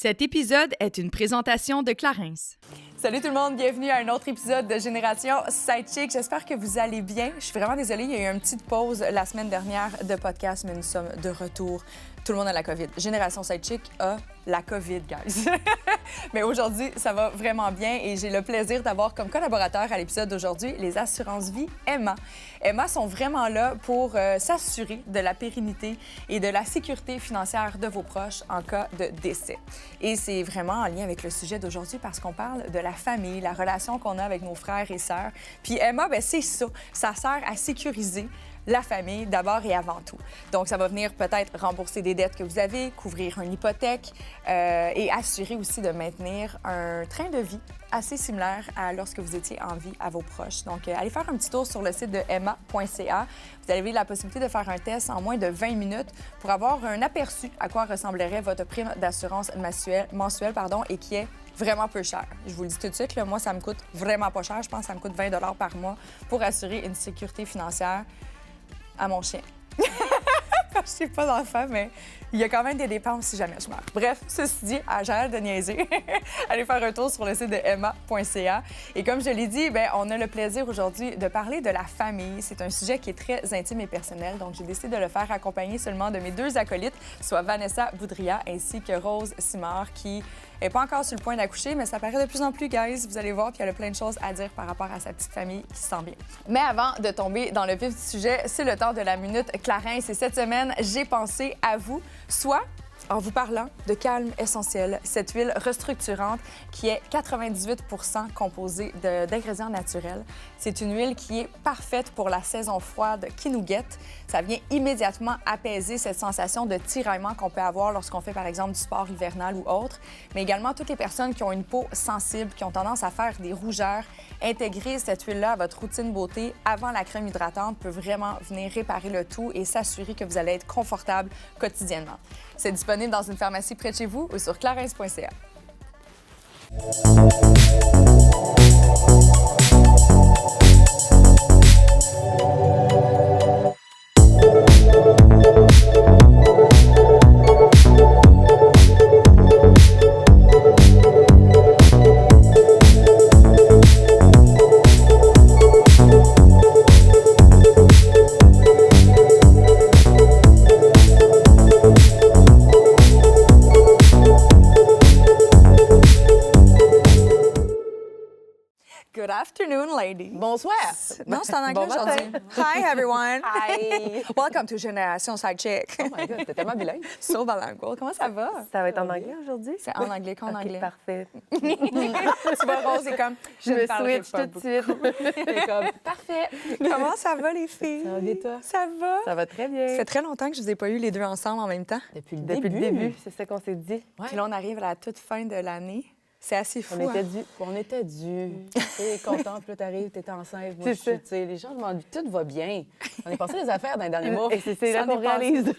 Cet épisode est une présentation de Clarins. Salut tout le monde, bienvenue à un autre épisode de Génération Sidechick. J'espère que vous allez bien. Je suis vraiment désolée, il y a eu une petite pause la semaine dernière de podcast, mais nous sommes de retour. Tout le monde a la COVID. Génération Sidechick a la COVID, guys. Mais aujourd'hui, ça va vraiment bien et j'ai le plaisir d'avoir comme collaborateur à l'épisode d'aujourd'hui les assurances-vie Emma. Emma sont vraiment là pour s'assurer de la pérennité et de la sécurité financière de vos proches en cas de décès. Et c'est vraiment en lien avec le sujet d'aujourd'hui parce qu'on parle de la famille, la relation qu'on a avec nos frères et sœurs. Puis Emma, bien, c'est ça. Ça sert à sécuriser la famille d'abord et avant tout. Donc, ça va venir peut-être rembourser des dettes que vous avez, couvrir une hypothèque et assurer aussi de maintenir un train de vie assez similaire à lorsque vous étiez en vie à vos proches. Donc, allez faire un petit tour sur le site de emma.ca. Vous avez la possibilité de faire un test en moins de 20 minutes pour avoir un aperçu à quoi ressemblerait votre prime d'assurance mensuelle et qui est vraiment peu cher. Je vous le dis tout de suite, là, moi, ça me coûte vraiment pas cher. Je pense que ça me coûte 20 $ par mois pour assurer une sécurité financière à mon chien. Je n'ai pas d'enfant, mais il y a quand même des dépenses si jamais je meurs. Bref, ceci dit, j'arrête de niaiser. Allez faire un tour sur le site de emma.ca. Et comme je l'ai dit, bien, on a le plaisir aujourd'hui de parler de la famille. C'est un sujet qui est très intime et personnel, donc j'ai décidé de le faire accompagner seulement de mes deux acolytes, soit Vanessa Boudria ainsi que Rose Simard, qui n'est pas encore sur le point d'accoucher, mais ça paraît de plus en plus, guys. Vous allez voir, puis elle a plein de choses à dire par rapport à sa petite famille qui se sent bien. Mais avant de tomber dans le vif du sujet, c'est le temps de la Minute Clarins. Et cette semaine, j'ai pensé à vous, soit en vous parlant de Calme Essentiel, cette huile restructurante qui est 98 % composée d'ingrédients naturels. C'est une huile qui est parfaite pour la saison froide qui nous guette. Ça vient immédiatement apaiser cette sensation de tiraillement qu'on peut avoir lorsqu'on fait, par exemple, du sport hivernal ou autre, mais également toutes les personnes qui ont une peau sensible, qui ont tendance à faire des rougeurs. Intégrer cette huile-là à votre routine beauté avant la crème hydratante peut vraiment venir réparer le tout et s'assurer que vous allez être confortable quotidiennement. C'est disponible dans une pharmacie près de chez vous ou sur clarins.ca. Good afternoon, ladies. Bonsoir. Non, c'est en anglais Bon aujourd'hui. matin. Hi, everyone. Hi. Welcome to Génération Sidechick. Oh my God, t'es tellement bilingue. So bilingual. Comment ça va? Ça va être en anglais aujourd'hui? C'est en anglais qu'en OK, anglais. parfait. Tu vois, Rose, c'est comme... Je me parlerai switch pas tout de suite. T'es comme, parfait. Comment ça va, les filles? Ça va bien, toi? Ça va? Ça va très bien. Ça fait très longtemps que je vous ai pas eu les deux ensemble en même temps. Depuis le Depuis le début, c'est ça qu'on s'est dit. Ouais. Puis là, on arrive à la toute fin de l'année. C'est assez fou. On était hein? dû. On était dû. T'es content, puis là, t'arrives, t'es enceinte. Moi, C'est je suis, ça. tu sais, les gens demandent, tout va bien. On est passé les affaires dans les derniers mois. Et c'est là Ça qu'on dépend. réalise.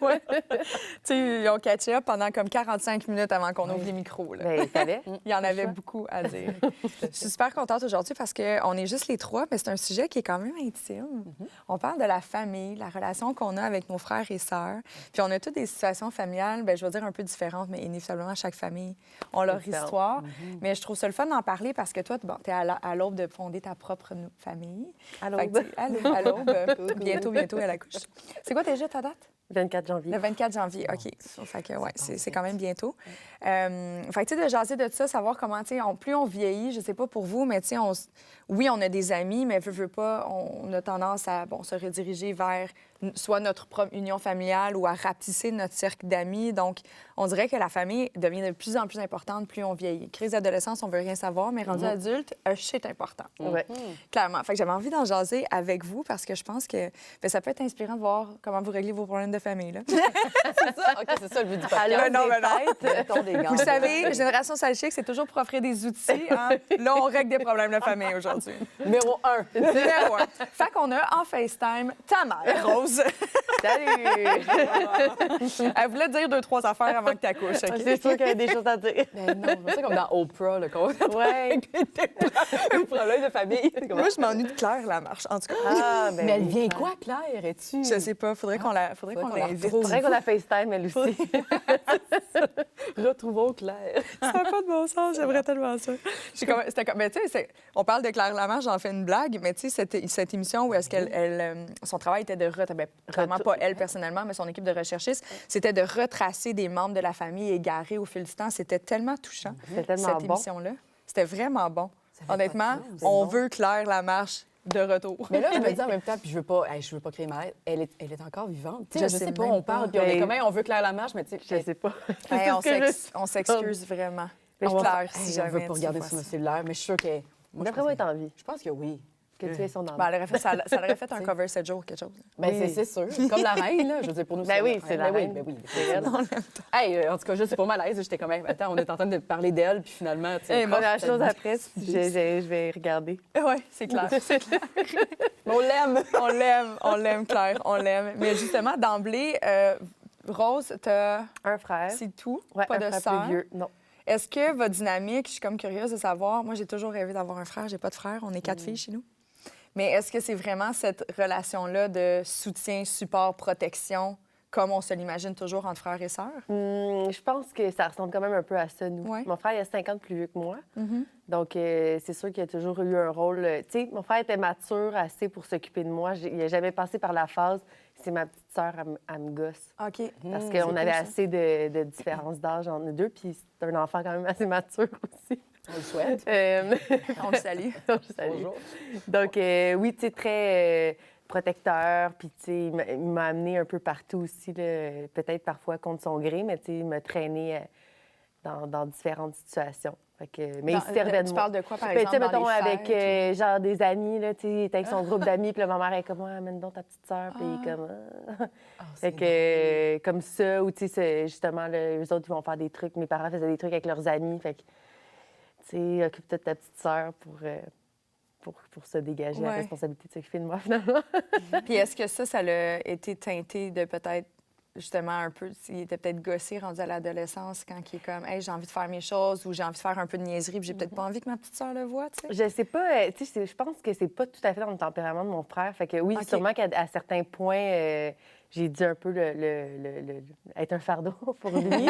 Ouais. Tu sais, ils ont catché up pendant comme 45 minutes avant qu'on ouvre les micros. Là. Bien, il fallait. Il y en avait beaucoup à dire. Je suis super contente aujourd'hui parce qu'on est juste les trois, mais c'est un sujet qui est quand même intime. On parle de la famille, la relation qu'on a avec nos frères et sœurs. Puis on a toutes des situations familiales, bien, je veux dire un peu différentes, mais inévitablement, chaque famille a leur Différente. histoire. Mais je trouve ça le fun d'en parler parce que toi, bon, tu es à l'aube de fonder ta propre famille. À Fait que l'aube. à l'aube. Bientôt, elle accouche. C'est quoi déjà ta date? 24 janvier. Le 24 janvier, OK. Fait que, ouais, c'est quand même bientôt. Fait que, tu sais, de jaser de ça, savoir comment, tu sais, plus on vieillit, je sais pas pour vous, mais tu sais, oui, on a des amis, mais veut pas, on a tendance à, se rediriger vers soit notre propre union familiale ou à rapetisser notre cercle d'amis. Donc, on dirait que la famille devient de plus en plus importante plus on vieillit. Crise d'adolescence, on veut rien savoir, mais rendu adulte, c'est important. Ouais. Clairement. Fait que j'avais envie d'en jaser avec vous parce que je pense que ça peut être inspirant de voir comment vous réglez vos problèmes de famille. Là. C'est ça? OK, c'est ça le but du podcast. Ben non. Mettons des gants. Vous le savez, Génération Sidechick, c'est toujours pour offrir des outils. Hein? Là, on règle des problèmes de famille aujourd'hui. Numéro 1. Numéro 1. Fait qu'on a en FaceTime ta mère, Rose Rose, Salut! elle voulait dire 2-3 affaires avant que tu accouches. C'est sûr qu'il y a des choses à dire. Ben non, c'est ça comme dans Oprah, le compte. Ouais. Un problème de famille. Moi, je m'ennuie de Claire Lamarche. En tout cas, Ah, ben Mais elle oui. vient quoi, Claire? Es-tu? je sais pas. Faudrait qu'on l'invite. C'est vrai qu'on a FaceTime, elle aussi. Retrouvons Claire. Ça n'a pas de bon sens, j'aimerais tellement ça. Mais tu sais, on parle de Claire Lamarche, j'en fais une blague, mais tu sais, cette émission où est-ce qu'elle, son travail était de vraiment pas elle personnellement, mais son équipe de recherchistes, c'était de retracer des membres de la famille égarés au fil du temps. C'était tellement touchant, C'était tellement cette bon. émission-là. C'était vraiment bon. fait Honnêtement, pas de sens, on c'est veut Claire Lamarche de retour. Mais là, je me dis en même temps, puis je veux pas créer mal, elle est encore vivante. Tu sais, Je je sais sais pas, même on pas. parle, puis on est Ben, comme, hey, on veut Claire Lamarche, mais tu sais, Je sais pas. Hey, C'est ce que on s'excuse vraiment. Mais on va Claire, faire- si hey, jamais on veut tu pas regarder vois sur mon ça. cellulaire, mais je suis sûre que... Moi, D'après moi, elle est en vie. je pense que oui. Que tu es son enfant. Ben, elle aurait fait, ça aurait fait un cover 7 jours, quelque chose. Ben, Oui. c'est sûr. Comme la reine, là. Je veux dire, pour nous, Ben oui, c'est la Ben reine. Ben oui, C'est elle. Hey, en tout cas, je suis pas malaise. J'étais comme, hey, attends, on est en train de parler d'elle, puis finalement, tu sais... Hey, Première chose après, je vais regarder. Oui, c'est clair. C'est clair. On l'aime! On l'aime, Claire, on l'aime. Mais justement, d'emblée, Rose, Un frère. c'est tout, Ouais, pas un de frère sœur. plus vieux. Non. Est-ce que votre dynamique, je suis comme curieuse de savoir, moi j'ai toujours rêvé d'avoir un frère, j'ai pas de frère, on est 4 filles chez nous. Mais est-ce que c'est vraiment cette relation-là de soutien, support, protection, comme on se l'imagine toujours entre frères et sœurs? Je pense que ça ressemble quand même un peu à ça, nous. Ouais. Mon frère, il a 5 ans de plus vieux que moi. Mm-hmm. Donc, c'est sûr qu'il a toujours eu un rôle. Tu sais, mon frère était mature assez pour s'occuper de moi. Il n'a jamais passé par la phase, c'est ma petite sœur, elle me gosse. OK. Parce C'est qu'on cool, avait ça. assez de différence d'âge entre nous deux. Puis c'est un enfant quand même assez mature aussi. On le souhaite. On le salue. Je salue. Bonjour. Donc, oui, tu sais, très protecteur. Puis, tu sais, il m'a amené un peu partout aussi, là, peut-être parfois contre son gré, mais tu sais, il m'a traîné dans différentes situations. Fait que, mais il se servait de Tu moi. parles de quoi, par Ben, tu exemple, sais, dans mettons, les avec fêtes, genre des amis, là, tu sais, il était avec son groupe d'amis, puis là, ma mère est comme, amène donc ta petite sœur, puis il est comme, Fait que, comme ça, ou tu sais, justement, là, eux autres, ils vont faire des trucs. Mes parents faisaient des trucs avec leurs amis, fait que, tu sais, occupe-toi de ta petite sœur pour se dégager la Ouais. responsabilité de s'occuper de moi, finalement. Puis est-ce que ça a été teinté de peut-être, justement, un peu, il était peut-être gossé, rendu à l'adolescence, quand il est comme, hey, j'ai envie de faire mes choses ou j'ai envie de faire un peu de niaiserie, puis j'ai peut-être pas envie que ma petite sœur le voie, tu sais? Je sais pas, tu sais, je pense que c'est pas tout à fait dans le tempérament de mon frère. Fait que oui, OK. sûrement qu'à certains points, j'ai dû un peu être un fardeau pour lui.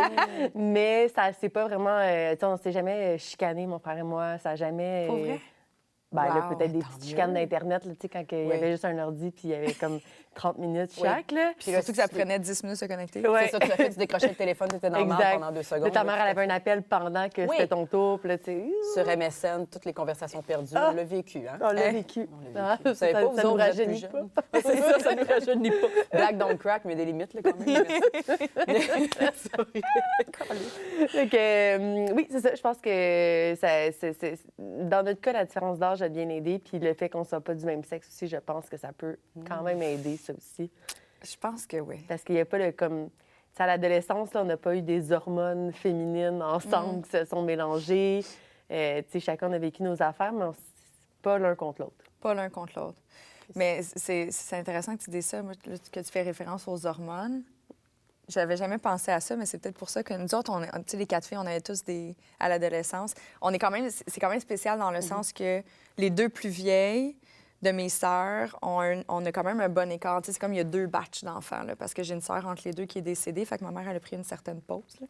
Mais ça, c'est pas vraiment, tu sais, on s'est jamais chicané, mon frère et moi. Ça a jamais. Pour vrai? Ben là, Wow, peut-être des tant petites mieux. chicanes d'Internet, là, tu sais, quand il y Oui. avait juste un ordi, puis il y avait comme 30 minutes Oui. chaque, là. Puis surtout que ça prenait 10 minutes de se connecter. Ouais. C'est ça, tu as fait, tu décrochais le téléphone, tu étais normal Exact. pendant 2 secondes. Là, ta mère, là, elle avait un appel pendant que Oui. c'était ton tour, puis là, tu sais, Sur MSN, toutes les conversations perdues, on l'a vécu, hein? on l'a Hein? vécu. On l'a vécu. Ah, Vous savez pas, vous ça nous autres, vous êtes plus rajeunit jeunes. pas. C'est ça, ça nous rajeunit pas. Black don't crack, mais des limites, là, quand même. Sorry. Fait que, oui, c'est ça. Je pense que dans notre cas, la différence d'âge a bien aidé. Puis le fait qu'on soit pas du même sexe aussi, je pense que ça peut quand même aider, ça aussi. Je pense que oui. Parce qu'il n'y a pas le comme. Tu sais, à l'adolescence, là, on n'a pas eu des hormones féminines ensemble qui se sont mélangées. Tu sais, chacun a vécu nos affaires, mais pas l'un contre l'autre. Pas l'un contre l'autre. Mais c'est intéressant que tu dises ça, moi, là, que tu fais référence aux hormones. J'avais jamais pensé à ça, mais c'est peut-être pour ça que nous autres, tu sais, les 4 filles, on avait tous à l'adolescence. On est quand même, c'est quand même spécial dans le sens que les 2 plus vieilles de mes sœurs, on a quand même un bon écart. Tu sais, c'est comme il y a 2 batchs d'enfants, là, parce que j'ai une sœur entre les 2 qui est décédée, fait que ma mère, elle a pris une certaine pause. Là.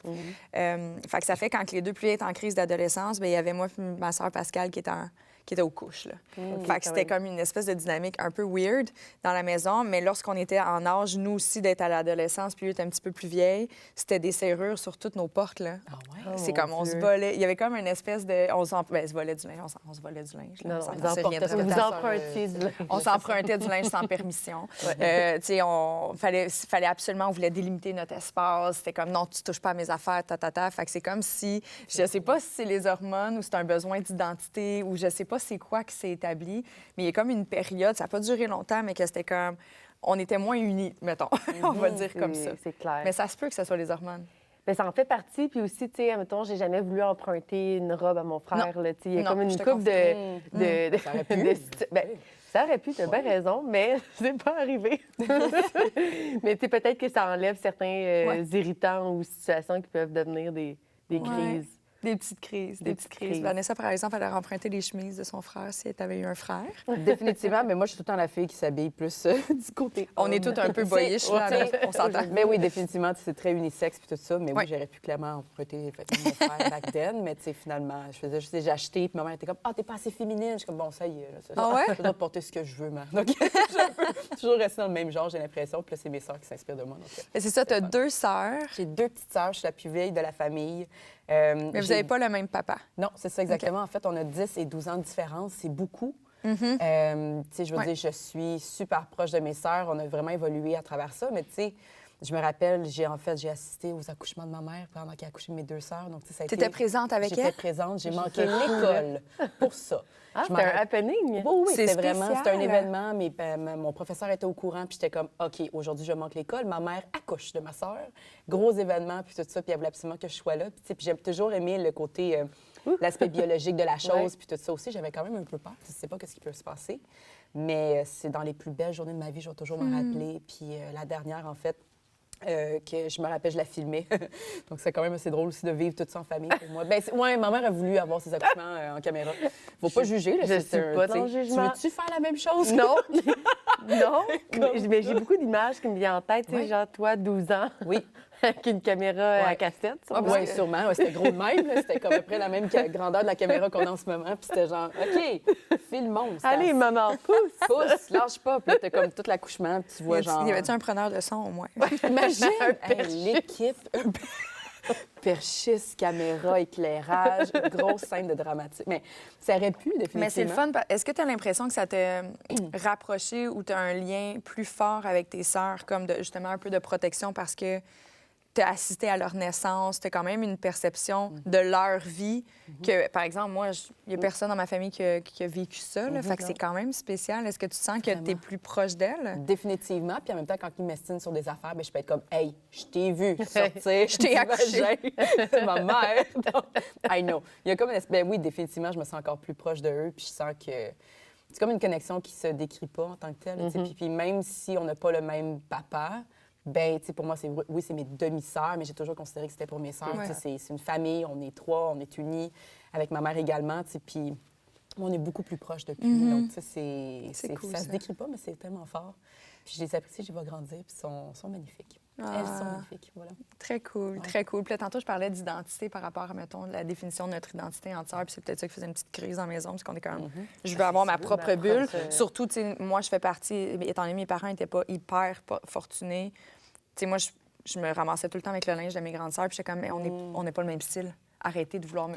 Fait que ça fait quand les 2 plus vieilles étaient en crise d'adolescence, bien, il y avait moi et ma sœur Pascal qui était aux couches. Là. Fait que c'était comme une espèce de dynamique un peu weird dans la maison, mais lorsqu'on était en âge, nous aussi, d'être à l'adolescence, puis lui était un petit peu plus vieille, c'était des serrures sur toutes nos portes. Là. Ah ouais? Oh, C'est mon comme on se Dieu. volait. Il y avait comme une espèce de. On se volait du linge. On se volait du linge. là. Non, Ça vous n'en sait rien de emportez ça, vrai. Vous ta sœur, empruntiez du linge. On s'empruntait du linge sans permission. Tu sais, fallait absolument, on voulait délimiter notre espace. C'était comme, non, tu touches pas à mes affaires, ta. Fait que c'est comme si, je sais pas si c'est les hormones ou c'est un besoin d'identité ou je sais pas c'est quoi qui s'est établi, mais il y a comme une période, ça n'a pas duré longtemps, mais que c'était comme, on était moins unis, mettons. On va dire comme ça. C'est clair. Mais ça se peut que ce soit les hormones. Bien, ça en fait partie. Puis aussi, tu sais, mettons, j'ai jamais voulu emprunter une robe à mon frère. Là, tu sais, il y a Non, comme une je te couple Ça aurait pu. ben, Ça aurait pu, tu as bien raison, mais c'est pas arrivé. Mais tu sais, peut-être que ça enlève certains irritants ou situations qui peuvent devenir des crises. Des petites crises, des petites crises. Vanessa, par exemple, elle a emprunté les chemises de son frère si elle avait eu un frère. Définitivement, mais moi, je suis tout le temps la fille qui s'habille plus du côté. On est toutes un peu boyish, là, on s'entend. Mais oui, définitivement, c'est très unisexe puis tout ça. Mais oui, j'aurais pu clairement emprunter mon frère back then. Mais tu sais, finalement, je faisais juste, j'ai acheté, puis ma mère était comme, ah, t'es pas assez féminine. Je suis comme, bon, ça y est. Je dois porter ce que je veux, man. Donc, j'ai toujours resté dans le même genre, j'ai l'impression. Puis là, c'est mes sœurs qui s'inspirent de moi. C'est ça, tu as 2 sœurs. J'ai 2 petites sœurs, je suis la plus vieille de la famille. Mais vous n'avez pas le même papa. Non, c'est ça exactement. Okay. En fait, on a 10 et 12 ans de différence. C'est beaucoup. Tu sais, je veux dire, je suis super proche de mes sœurs. On a vraiment évolué à travers ça. Mais tu sais, je me rappelle, j'ai assisté aux accouchements de ma mère pendant qu'elle a accouché de mes 2 sœurs. Donc, tu étais présente avec elle? J'étais présente. J'ai manqué l'école pour ça. Ah, c'était un happening? Oui, c'était vraiment, c'était un événement. Mon professeur était au courant, puis j'étais comme, OK, aujourd'hui, je manque l'école. Ma mère accouche de ma sœur. Gros événement, puis tout ça, puis elle voulait absolument que je sois là. Puis j'ai toujours aimé le côté, l'aspect biologique de la chose, puis tout ça aussi. J'avais quand même un peu peur. Je ne sais pas ce qui peut se passer. Mais c'est dans les plus belles journées de ma vie, je vais toujours m'en rappeler. Puis la dernière, en fait, que je me rappelle, je la filmais. Donc, c'est quand même assez drôle aussi de vivre tout ça en famille pour moi. Ben, ma mère a voulu avoir ses accouchements en caméra. Faut pas juger. Là, je suis pas dans le jugement. Tu veux-tu faire la même chose? Non. Non. Mais j'ai beaucoup d'images qui me viennent en tête. Tu sais, genre, toi, 12 ans. Oui. Avec une caméra à cassette. Oui, sûrement. Ouais, c'était gros de même. C'était comme à peu près la même grandeur de la caméra qu'on a en ce moment. Puis c'était genre, OK, filmons. Allez, maman, pousse. Pousse, lâche pas. Puis là, t'as comme tout l'accouchement. Puis tu vois genre... Y avait-tu un preneur de son au moins? Imagine! L'équipe... Perchiste, caméra, éclairage, grosse scène de dramatique. Mais ça aurait pu, définitivement. Mais c'est le fun. Est-ce que tu as l'impression que ça t'a rapproché ou tu as un lien plus fort avec tes sœurs, comme justement un peu de protection parce que tu as assisté à leur naissance, tu as quand même une perception de leur vie que, par exemple, moi, il n'y a personne dans ma famille qui a vécu ça. Là, fait que c'est quand même spécial. Est-ce que tu sens que tu es plus proche d'elle? Définitivement. Puis en même temps, quand ils m'estiment sur des affaires, bien, je peux être comme, hey, je t'ai vu sortir. Je t'ai accouché. Ma mère. Donc, I know. Il y a comme une espèce... oui, définitivement, je me sens encore plus proche de eux. Puis je sens que c'est comme une connexion qui se décrit pas en tant que telle. Puis même si on n'a pas le même papa, ben, tu sais, pour moi, c'est mes demi-sœurs, mais j'ai toujours considéré que c'était pour mes sœurs. Ouais. C'est une famille, on est 3, on est unis, avec ma mère également, tu sais, puis on est beaucoup plus proches depuis. Donc, tu sais, cool, ça se décrit pas, mais c'est tellement fort. Puis je les apprécie, je les vois grandir, puis ils sont magnifiques. Elles sont magnifiques, voilà. Très cool, très cool. Puis là, tantôt, je parlais d'identité par rapport à, mettons, la définition de notre identité en sœurs, puis c'est peut-être ça qui faisait une petite crise dans la maison, parce qu'on est quand même... Je veux avoir ma propre bulle. Surtout, tu sais, moi, je fais partie... Étant donné que mes parents n'étaient pas hyper fortunés, tu sais, moi, je me ramassais tout le temps avec le linge de mes grandes sœurs, puis j'étais comme, mais on n'est pas le même style. Arrêtez de vouloir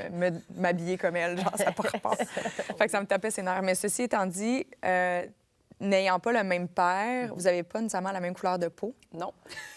m'habiller comme elle, genre, ça n'a pas rapport. Fait que ça me tapait ses nerfs. Mais ceci étant dit, n'ayant pas le même père, vous n'avez pas nécessairement la même couleur de peau. Non.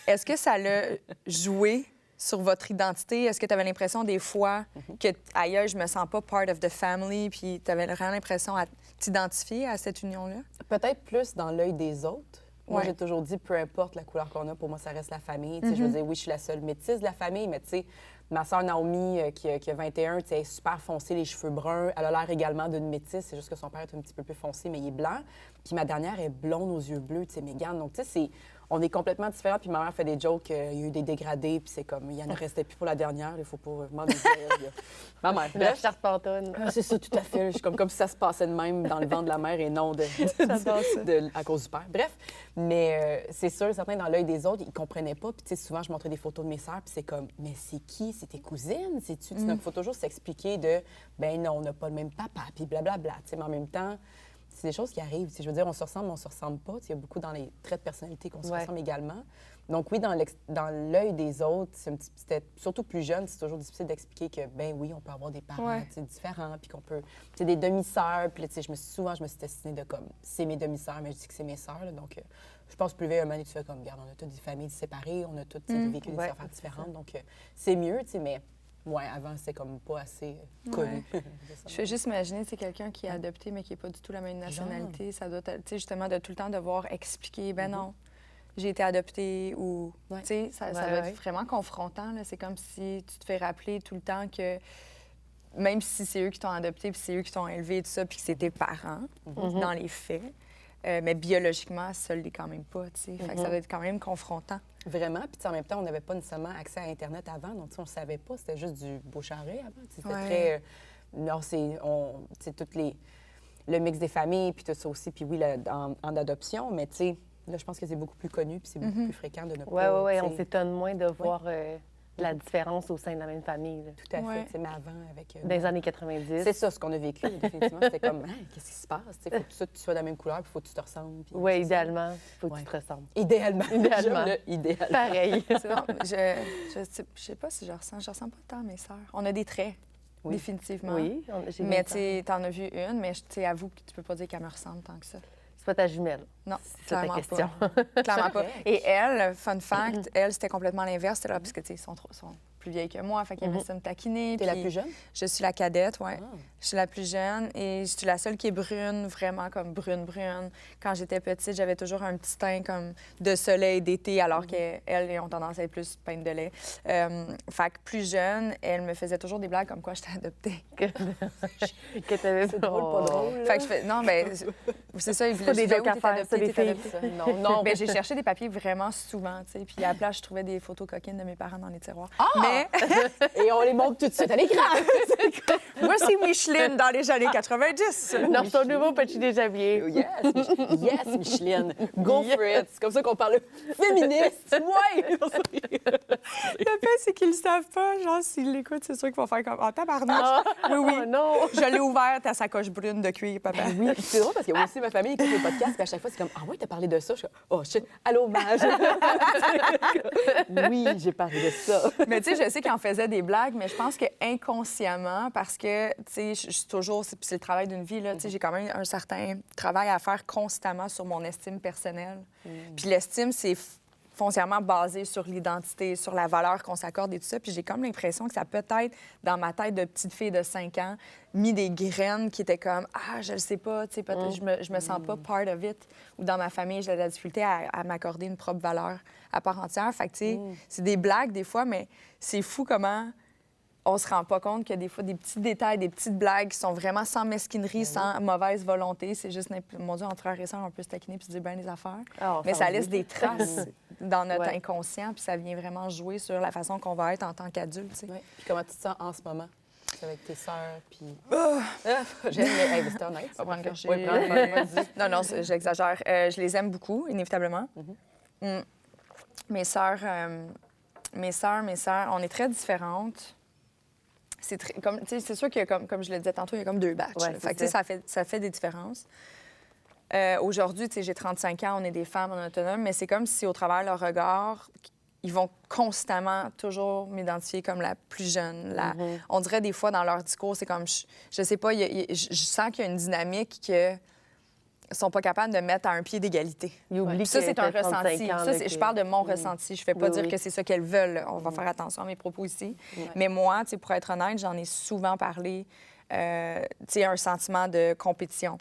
Est-ce que ça l'a joué sur votre identité? Est-ce que tu avais l'impression des fois que, ailleurs, je me sens pas part of the family, puis tu avais vraiment l'impression à t'identifier à cette union-là? Peut-être plus dans l'œil des autres. Moi, j'ai toujours dit, peu importe la couleur qu'on a, pour moi, ça reste la famille. Je veux dire, oui, je suis la seule métisse de la famille, mais tu sais, ma sœur Naomi, qui a 21, elle est super foncée, les cheveux bruns. Elle a l'air également d'une métisse. C'est juste que son père est un petit peu plus foncé, mais il est blanc. Puis ma dernière est blonde aux yeux bleus, tu sais, Mégane. Donc, tu sais, on est complètement différents. Puis ma mère fait des jokes, il y a eu des dégradés, puis c'est comme, il y en restait plus pour la dernière. Il faut pas vraiment dire. Ma mère. La Charpentonne. C'est ça, tout à fait. Je suis comme si ça se passait de même dans le ventre de la mère et non à cause du père. Bref, mais c'est sûr, certains dans l'œil des autres, ils comprenaient pas. Puis tu sais, souvent, je montrais des photos de mes sœurs, puis c'est comme, mais c'est qui? C'est tes cousines? C'est-tu? Il faut toujours s'expliquer de, ben non, on n'a pas le même papa, puis blablabla. Tu sais, mais en même temps, c'est des choses qui arrivent. Je veux dire, on se ressemble, on se ressemble pas. Il y a beaucoup dans les traits de personnalité qu'on se ressemble également. Donc oui, dans l'œil des autres, c'était surtout plus jeune, c'est toujours difficile d'expliquer que, ben oui, on peut avoir des parents différents, puis qu'on peut... C'est des demi-sœurs, puis souvent, je me suis destinée de comme, c'est mes demi-sœurs, mais je dis que c'est mes sœurs. Là, donc, je pense plus vieux, un moment, tu fais comme, regarde, on a toutes des familles séparées, on a toutes vécu des affaires différentes, donc c'est mieux, tu sais, mais... Oui, avant, c'était comme pas assez connu. Je fais juste imaginer, c'est quelqu'un qui est adopté, mais qui n'est pas du tout la même nationalité. Ça doit, tu sais, justement, de tout le temps devoir expliquer, ben non, j'ai été adoptée ou, tu sais, ça doit être vraiment confrontant. C'est comme si tu te fais rappeler tout le temps que même si c'est eux qui t'ont adopté, puis c'est eux qui t'ont élevé et tout ça, puis que c'est tes parents, dans les faits, mais biologiquement, ça ne l'est quand même pas, tu sais. Fait que ça doit être quand même confrontant. Vraiment. Puis en même temps, on n'avait pas nécessairement accès à Internet avant, donc on ne savait pas. C'était juste du bouche-à-oreille avant. C'était très... non, c'est toutes les... Le mix des familles, puis tout ça aussi. Puis oui, en adoption, mais tu sais, là, je pense que c'est beaucoup plus connu, puis c'est beaucoup plus fréquent de ne pas... Oui, on s'étonne moins de voir la différence au sein de la même famille. Là. Tout à fait. Tu sais, mais avant, avec... Dans les années 90. C'est ça, ce qu'on a vécu, définitivement. C'était comme, qu'est-ce qui se passe? Il faut que tu sois de la même couleur, puis il faut que tu te ressembles. Oui, idéalement, il faut que tu te ressembles. Idéalement. Idéalement. Pareil. Je sais pas si je ressens pas tant mes sœurs. On a des traits, définitivement. Oui, mais tu t'en as vu une, mais avoue que tu peux pas dire qu'elle me ressemble tant que ça. C'est pas ta jumelle. Non, c'est ta question. Pas. Clairement pas. Et elle, fun fact, elle, c'était complètement l'inverse. C'était là, parce que, tu sais, sont plus vieilles que moi, fait qu'elle aimait ça me taquiner. T'es la plus jeune? Je suis la cadette, oui. Je suis la plus jeune et je suis la seule qui est brune, vraiment comme brune. Quand j'étais petite, j'avais toujours un petit teint comme de soleil d'été, alors qu'elles ont tendance à être plus peintes de lait. Fait que plus jeune, elle me faisait toujours des blagues comme quoi j'étais adoptée. Que t'avais C'est drôle, pas drôle. Fait que je fais, non, ben c'est ça. C'est pas des jokes à faire, c'est des filles. Non. Ben, j'ai cherché des papiers vraiment souvent, tu sais. Puis à la place, je trouvais des photos coquines de mes parents dans les tiroirs. Mais... Et on les montre tout de suite à l'écran. Voici Micheline dans les années 90. Dans son nouveau petit déjeuner. Yes, Micheline. Go for it. C'est comme ça qu'on parle féministe. Ouais. Le fait, c'est qu'ils le savent pas. Genre, s'ils l'écoutent, c'est sûr qu'ils vont faire comme « Ah, tabarnak! Oui. Oh, non. Je l'ai ouverte, ta sacoche brune de cuir, papa. » Oui, c'est drôle parce que moi aussi, ma famille écoute les podcasts, puis à chaque fois, c'est comme « Ah ouais, t'as parlé de ça? » Je suis comme « Oh shit, allô, Mage! » Oui, j'ai parlé de ça. Mais tu sais, je sais qu'ils en faisaient des blagues, mais je pense que inconsciemment, parce que, tu sais, je suis toujours... C'est le travail d'une vie, là. Tu sais, j'ai quand même un certain travail à faire constamment sur mon estime personnelle. Puis l'estime, c'est foncièrement basé sur l'identité, sur la valeur qu'on s'accorde et tout ça. Puis j'ai comme l'impression que ça peut être, dans ma tête de petite fille de 5 ans, mis des graines qui étaient comme « Ah, je le sais pas, tu sais, peut-être je me sens pas part of it. » Ou dans ma famille, j'ai de la difficulté à m'accorder une propre valeur à part entière. Fait que, tu sais, c'est des blagues des fois, mais c'est fou comment on se rend pas compte qu'il y a des fois des petits détails, des petites blagues qui sont vraiment sans mesquinerie, sans mauvaise volonté. C'est juste, mon Dieu, entre frères et sœurs, on peut se taquiner puis se dire bien des affaires. Mais ça laisse des traces dans notre inconscient, puis ça vient vraiment jouer sur la façon qu'on va être en tant qu'adulte. Tu sais. Puis comment tu te sens en ce moment? Avec tes sœurs, puis... J'aime les... C'était honnête. On va prendre une gorgée. Oui, vas-y. Non, j'exagère. Je les aime beaucoup, inévitablement. Mes sœurs, on est très différentes. C'est sûr que, comme je le disais tantôt, il y a comme 2 batchs. Ouais, fait que, ça fait des différences. Aujourd'hui, j'ai 35 ans, on est des femmes, on est autonomes, mais c'est comme si, au travers de leur regard, ils vont constamment toujours m'identifier comme la plus jeune. On dirait des fois, dans leur discours, c'est comme... Je sais pas, je sens qu'il y a une dynamique que... sont pas capables de mettre à un pied d'égalité. Ça, c'est un ressenti. Je parle de mon ressenti. Je fais pas dire que c'est ça qu'elles veulent. On va faire attention à mes propos ici. Mais moi, pour être honnête, j'en ai souvent parlé. Un sentiment de compétition.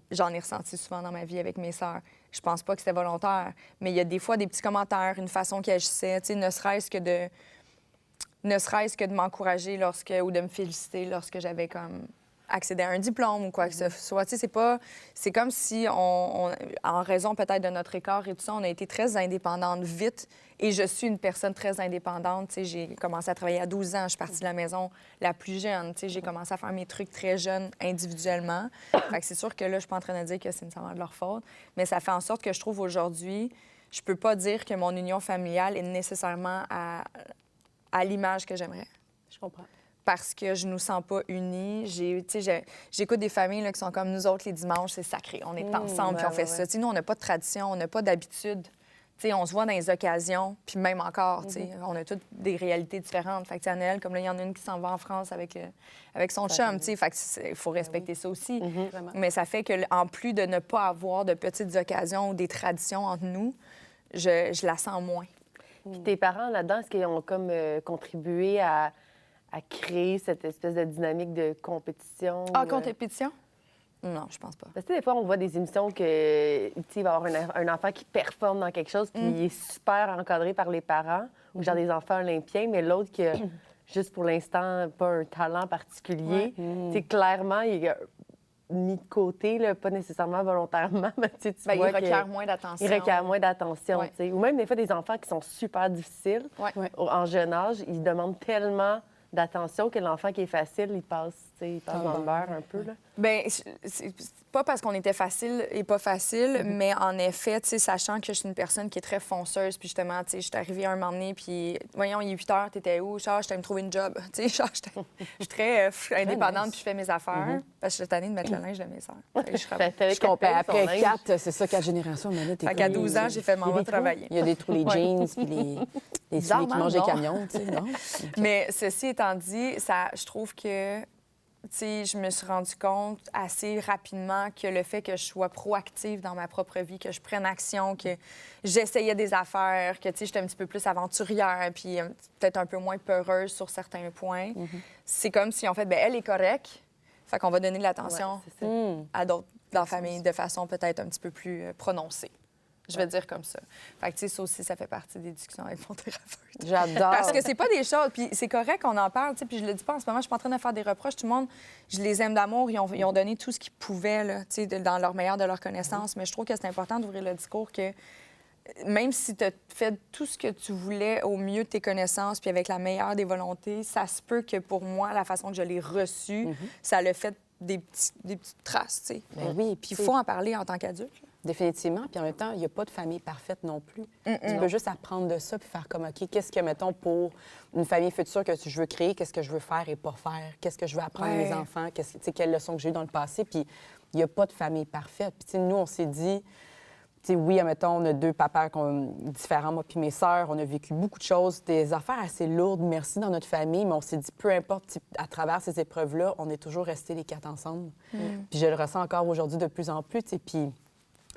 J'en ai ressenti souvent dans ma vie avec mes sœurs. Je pense pas que c'était volontaire, mais il y a des fois des petits commentaires, une façon qu'ils agissaient, ne serait-ce que de m'encourager ou de me féliciter lorsque j'avais comme accéder à un diplôme ou quoi que ce soit. C'est comme si, en raison peut-être de notre écart et tout ça, on a été très indépendantes vite. Et je suis une personne très indépendante. J'ai commencé à travailler à 12 ans. Je suis partie de la maison la plus jeune. J'ai commencé à faire mes trucs très jeune individuellement. Fait que c'est sûr que là, je suis pas en train de dire que c'est nécessairement de leur faute. Mais ça fait en sorte que je trouve aujourd'hui, je peux pas dire que mon union familiale est nécessairement à l'image que j'aimerais. Je comprends. Parce que je nous sens pas unis. J'écoute des familles là, qui sont comme nous autres les dimanches, c'est sacré. On est ensemble puis on fait ça. Nous, on n'a pas de tradition, on n'a pas d'habitude. On se voit dans les occasions, puis même encore, on a toutes des réalités différentes. Fait que, à Noël, comme là, il y en a une qui s'en va en France avec son chum, fait que il faut respecter ça aussi. Mais ça fait qu'en plus de ne pas avoir de petites occasions ou des traditions entre nous, je la sens moins. Puis tes parents, là-dedans, est-ce qu'ils ont comme contribué à créer cette espèce de dynamique de compétition? Compétition? Non, je pense pas. Parce que des fois, on voit des émissions que il va y avoir un enfant qui performe dans quelque chose, puis il est super encadré par les parents, ou genre des enfants olympiens, mais l'autre qui a juste pour l'instant pas un talent particulier. Clairement, il y a mis de côté, là, pas nécessairement volontairement, mais tu Ben, vois il requiert moins d'attention. il requiert moins d'attention. Ouais. Tu sais. Ou même des fois, des enfants qui sont super difficiles Ouais. en jeune âge, ils demandent tellement d'attention que l'enfant qui est facile, il passe dans le beurre un peu. Là. Bien, c'est pas parce qu'on était facile et pas facile, mais en effet, tu sais, sachant que je suis une personne qui est très fonceuse, puis justement, tu sais, je suis arrivée un moment donné, puis voyons, il est 8 heures, t'étais où? Charles, je t'aime trouver une job. Tu sais, Charles, je suis très indépendante, puis je fais mes affaires, parce que je suis tannée de mettre le linge de mes sœurs. Je comprends. Après 4, c'est ça, 4 générations. Fait qu'à 12 ans, j'ai fait mon travailler. Il y a des trous, les jeans, puis les souliers qui mangent des camions, tu sais, non? Mais ceci étant dit, ça, je trouve que tu sais, je me suis rendu compte assez rapidement que le fait que je sois proactive dans ma propre vie, que je prenne action, que j'essayais des affaires, que tu sais, j'étais un petit peu plus aventurière, puis peut-être un peu moins peureuse sur certains points, c'est comme si, en fait, bien, elle est correcte, fait qu'on va donner de l'attention à d'autres dans la famille de façon peut-être un petit peu plus prononcée. Je vais dire comme ça. Fait que, tu sais, ça aussi, ça fait partie des discussions avec mon thérapeute. J'adore. Parce que c'est pas des choses... Puis c'est correct qu'on en parle, tu sais, puis je le dis pas en ce moment, je suis pas en train de faire des reproches. Tout le monde, je les aime d'amour, ils ont donné tout ce qu'ils pouvaient, là, tu sais, dans leur meilleur de leur connaissance. Mais je trouve que c'est important d'ouvrir le discours que même si tu as fait tout ce que tu voulais au mieux de tes connaissances puis avec la meilleure des volontés, ça se peut que pour moi, la façon que je l'ai reçu, ça l'a fait des petites traces, tu sais. Ben oui, Puis il faut en parler en tant qu'adulte. Définitivement. Puis en même temps, il n'y a pas de famille parfaite non plus. Tu peux juste apprendre de ça puis faire comme, OK, qu'est-ce que, mettons, pour une famille future que je veux créer, qu'est-ce que je veux faire et pas faire? Qu'est-ce que je veux apprendre à mes enfants? Quelles leçons que j'ai eues dans le passé? Puis il n'y a pas de famille parfaite. Puis nous, on s'est dit, oui, admettons, on a 2 papas différents, moi puis mes sœurs. On a vécu beaucoup de choses, des affaires assez lourdes, merci, dans notre famille. Mais on s'est dit, peu importe, à travers ces épreuves-là, on est toujours restés les 4 ensemble. Puis je le ressens encore aujourd'hui de plus en plus, puis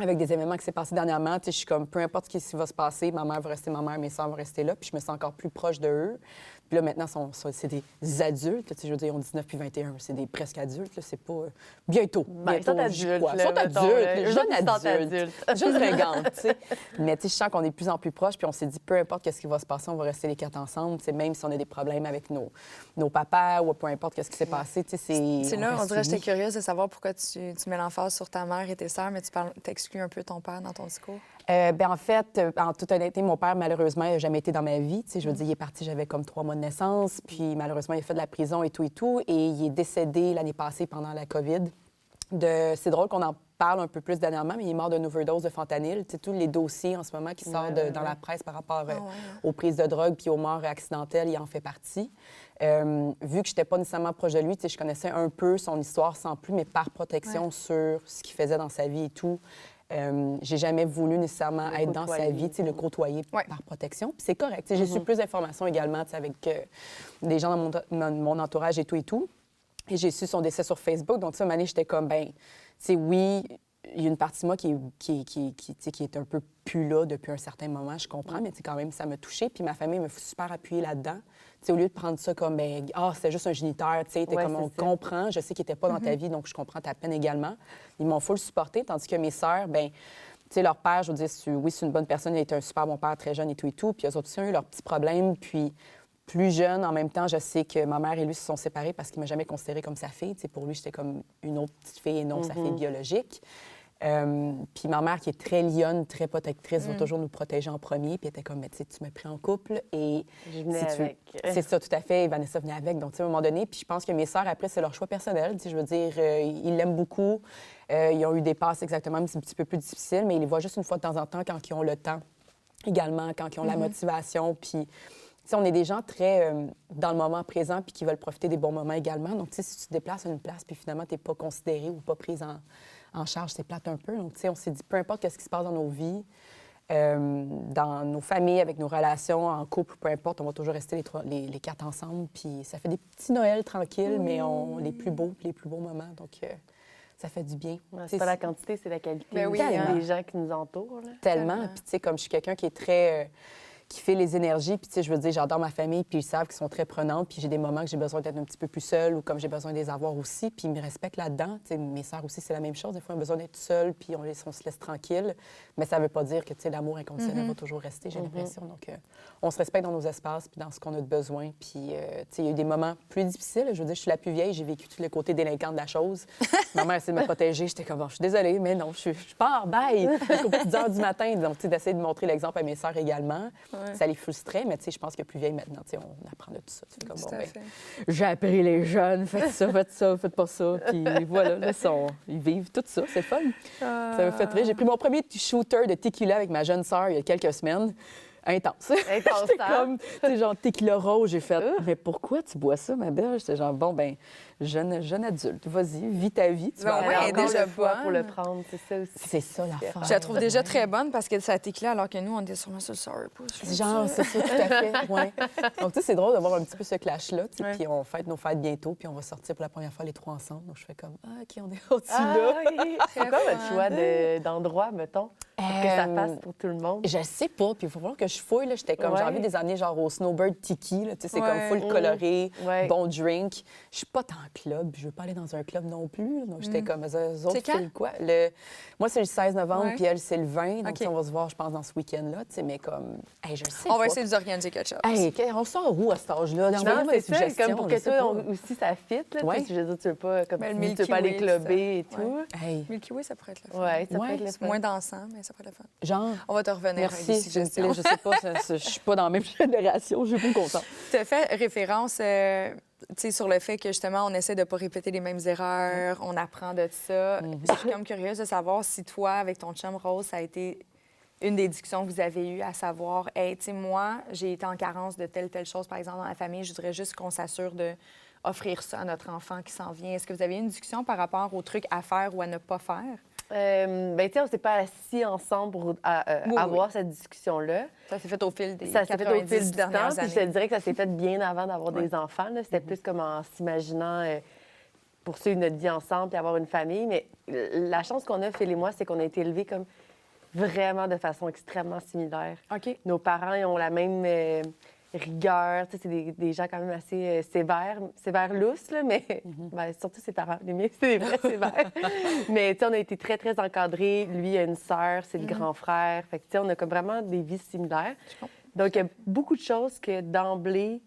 avec des événements qui s'est passé dernièrement, je suis comme, peu importe ce qui va se passer, ma mère va rester ma mère, mes sœurs vont rester là, puis je me sens encore plus proche de eux. Puis là, maintenant, c'est des adultes, je veux dire, ils ont 19 puis 21, c'est des presque adultes, là, c'est pas... Bientôt, Ils sont adultes, Ils sont adultes, jeunes adultes. Juste fréquentes, tu sais. Mais tu sais, je sens qu'on est de plus en plus proches, puis on s'est dit, peu importe ce qui va se passer, on va rester les 4 ensemble, même si on a des problèmes avec nos papas ou peu importe ce qui s'est passé, tu sais, c'est là, on dirait que j'étais curieuse de savoir pourquoi tu mets l'emphase sur ta mère et tes sœurs, mais tu t'exclus un peu ton père dans ton discours. En fait, en toute honnêteté, mon père, malheureusement, il n'a jamais été dans ma vie. Je veux dire, il est parti, j'avais comme 3 mois de naissance, puis malheureusement, il a fait de la prison et tout, et il est décédé l'année passée pendant la COVID. C'est drôle qu'on en parle un peu plus dernièrement, mais il est mort d'une overdose de fentanyl. Tous les dossiers en ce moment qui sortent dans la presse par rapport aux prises de drogue puis aux morts accidentelles, il en fait partie. Vu que je n'étais pas nécessairement proche de lui, je connaissais un peu son histoire sans plus, mais par protection sur ce qu'il faisait dans sa vie et tout. J'ai jamais voulu nécessairement être dans sa vie, le côtoyer par protection. Puis c'est correct. J'ai su plus d'informations également avec des gens dans mon entourage et tout. Et j'ai su son décès sur Facebook. Donc, à un moment donné, j'étais comme, oui, il y a une partie de moi qui est un peu plus là depuis un certain moment, je comprends, mais quand même, ça m'a touchée. Puis ma famille m'a super appuyée là-dedans. Au lieu de prendre ça comme, c'était juste un géniteur, t'es comme, on comprend, je sais qu'il n'était pas dans ta vie, donc je comprends ta peine également. Ils m'ont full supporté, tandis que mes sœurs, leur père, je veux dire, oui, c'est une bonne personne, il a été un super bon père, très jeune et tout. Puis eux autres aussi ont eu leurs petits problèmes. Puis plus jeune, en même temps, je sais que ma mère et lui se sont séparés parce qu'il m'a jamais considérée comme sa fille. Pour lui, j'étais comme une autre petite fille et non sa fille biologique. Puis ma mère, qui est très lionne, très protectrice, va toujours nous protéger en premier. Puis elle était comme, tu m'as pris en couple et... Je venais avec. C'est ça, tout à fait. Et Vanessa venait avec. Donc, à un moment donné, puis je pense que mes sœurs, après, c'est leur choix personnel. Je veux dire, ils l'aiment beaucoup. Ils ont eu des passes exactement, mais c'est un petit peu plus difficile. Mais ils les voient juste une fois de temps en temps quand ils ont le temps. Également, quand ils ont la motivation. Puis... on est des gens très dans le moment présent puis qui veulent profiter des bons moments également. Donc, si tu te déplaces à une place puis finalement, tu n'es pas considéré ou pas prise en charge, c'est plate un peu. Donc, on s'est dit, peu importe ce qui se passe dans nos vies, dans nos familles, avec nos relations, en couple, peu importe, on va toujours rester les 4 ensemble. Puis ça fait des petits Noëls tranquilles, mais les plus beaux moments. Donc, ça fait du bien. C'est pas la quantité, c'est la qualité Ben oui, des gens qui nous entourent. Là. Tellement. Puis, comme je suis quelqu'un qui est très... qui fait les énergies. Puis, tu sais, je veux dire, j'adore ma famille, puis ils savent qu'ils sont très prenantes. Puis j'ai des moments que j'ai besoin d'être un petit peu plus seule ou comme j'ai besoin de les avoir aussi. Puis ils me respectent là-dedans. Tu sais, mes sœurs aussi, c'est la même chose. Des fois, ils ont besoin d'être seules, puis on se laisse tranquille. Mais ça veut pas dire que, tu sais, l'amour inconditionnel va toujours rester, j'ai l'impression. Donc, on se respecte dans nos espaces, puis dans ce qu'on a de besoin. Puis, tu sais, il y a eu des moments plus difficiles. Je veux dire, je suis la plus vieille, j'ai vécu tout le côté délinquant de la chose. Ma mère essaie de me protéger. J'étais comme, bon, je suis désolée, mais non, je pars, bye! Jusqu'aux petites heures du matin. Donc, tu sais, d'essayer de montrer l'exemple à mes sœurs également. Ça les frustrait, mais tu sais, je pense que plus vieille maintenant, tu sais, on apprend de tout ça. C'est comme, bon, ben, j'ai appris les jeunes, faites ça, faites pas ça. Puis voilà, là, ils vivent tout ça, c'est fun. Ça me fait rire. J'ai pris mon premier shooter de tequila avec ma jeune sœur il y a quelques semaines. Intense. J'étais comme, tu sais, genre tequila rose, j'ai fait, mais pourquoi tu bois ça, ma belle? J'étais genre, bon, ben jeune adulte, vas-y, vis ta vie. Tu vas ouais, Elle a elle est encore déjà le foie bonne. pour le prendre, c'est ça aussi. C'est ça, l'affaire. Je la trouve déjà très bonne parce que ça tequila, alors que nous, on était sûrement sur le sourpuss. Genre, c'est ça, tout à fait, ouais. Donc, tu sais, c'est drôle d'avoir un petit peu ce clash-là, tu sais, Ouais. puis on fête nos fêtes bientôt, puis on va sortir pour la première fois les trois ensemble. Donc, je fais comme, ah, OK, on est au-dessus là. C'est quoi votre choix d'endroit, mettons, pour que ça passe pour tout le monde? Je sais pas, puis il faut voir que je fouille, là. J'étais comme, j'ai Ouais. envie des années genre au Snowbird Tiki, là, tu sais, c'est comme Ouais. full coloré, Ouais. bon drink. Je suis pas tant club, je veux pas aller dans un club non plus, là. Donc, j'étais comme, eux autres, C'est quand? c'est quoi? Moi, c'est le 16 novembre, Ouais. puis elle, c'est le 20, donc OK. tu sais, on va se voir, je pense, dans ce week-end-là, tu sais, mais comme, hey, je sais On pas. va essayer de vous organiser quelque chose. Hey, on sort où à cet âge-là? Non, Envoyez-moi c'est des ça, suggestions, comme pour je que sais toi pas. aussi ça fit, là. Ouais. Tu sais, je veux dire, tu veux pas, comme Mais tu le dis, tu veux Milky pas aller Way, clubber et ça. tout. Hey, Milky Way, ça pourrait être le fun. Ouais, ça Ouais, peut être le C'est fun. moins dansant, mais ça pourrait être le fun. genre, On va te revenir avec des merci, suggestions. je sais pas, je suis pas dans la même génération, je suis pas contente. Tu as fait référence tu sais, sur le fait que justement, on essaie de ne pas répéter les mêmes erreurs, on apprend de ça. Je suis comme curieuse de savoir si toi, avec ton chum Rose, ça a été une des discussions que vous avez eues, à savoir, hey, tu sais, moi, j'ai été en carence de telle chose, par exemple, dans la famille, je voudrais juste qu'on s'assure de offrir ça à notre enfant qui s'en vient. Est-ce que vous avez eu une discussion par rapport aux trucs à faire ou à ne pas faire? Ben, tu sais, on s'est pas assis ensemble pour avoir cette discussion-là. Ça s'est fait au fil des Ça s'est fait au 90 fil du temps, dernières puis je te années. dirais que ça s'est fait bien avant d'avoir des enfants, là. C'était plus comme en s'imaginant poursuivre notre vie ensemble puis avoir une famille. Mais la chance qu'on a, Phil et moi, c'est qu'on a été élevés comme vraiment de façon extrêmement similaire. OK. Nos parents, ils ont la même rigueur. Tu sais, c'est des gens quand même assez sévères lousses, là, mais ben, surtout ses parents. Les miens, c'est des vrais sévères. Mais tu sais, on a été très, très encadrés. Lui, il a une sœur, c'est le grand frère. Fait que, tu sais, on a comme vraiment des vies similaires. Donc, il y a beaucoup de choses que d'emblée,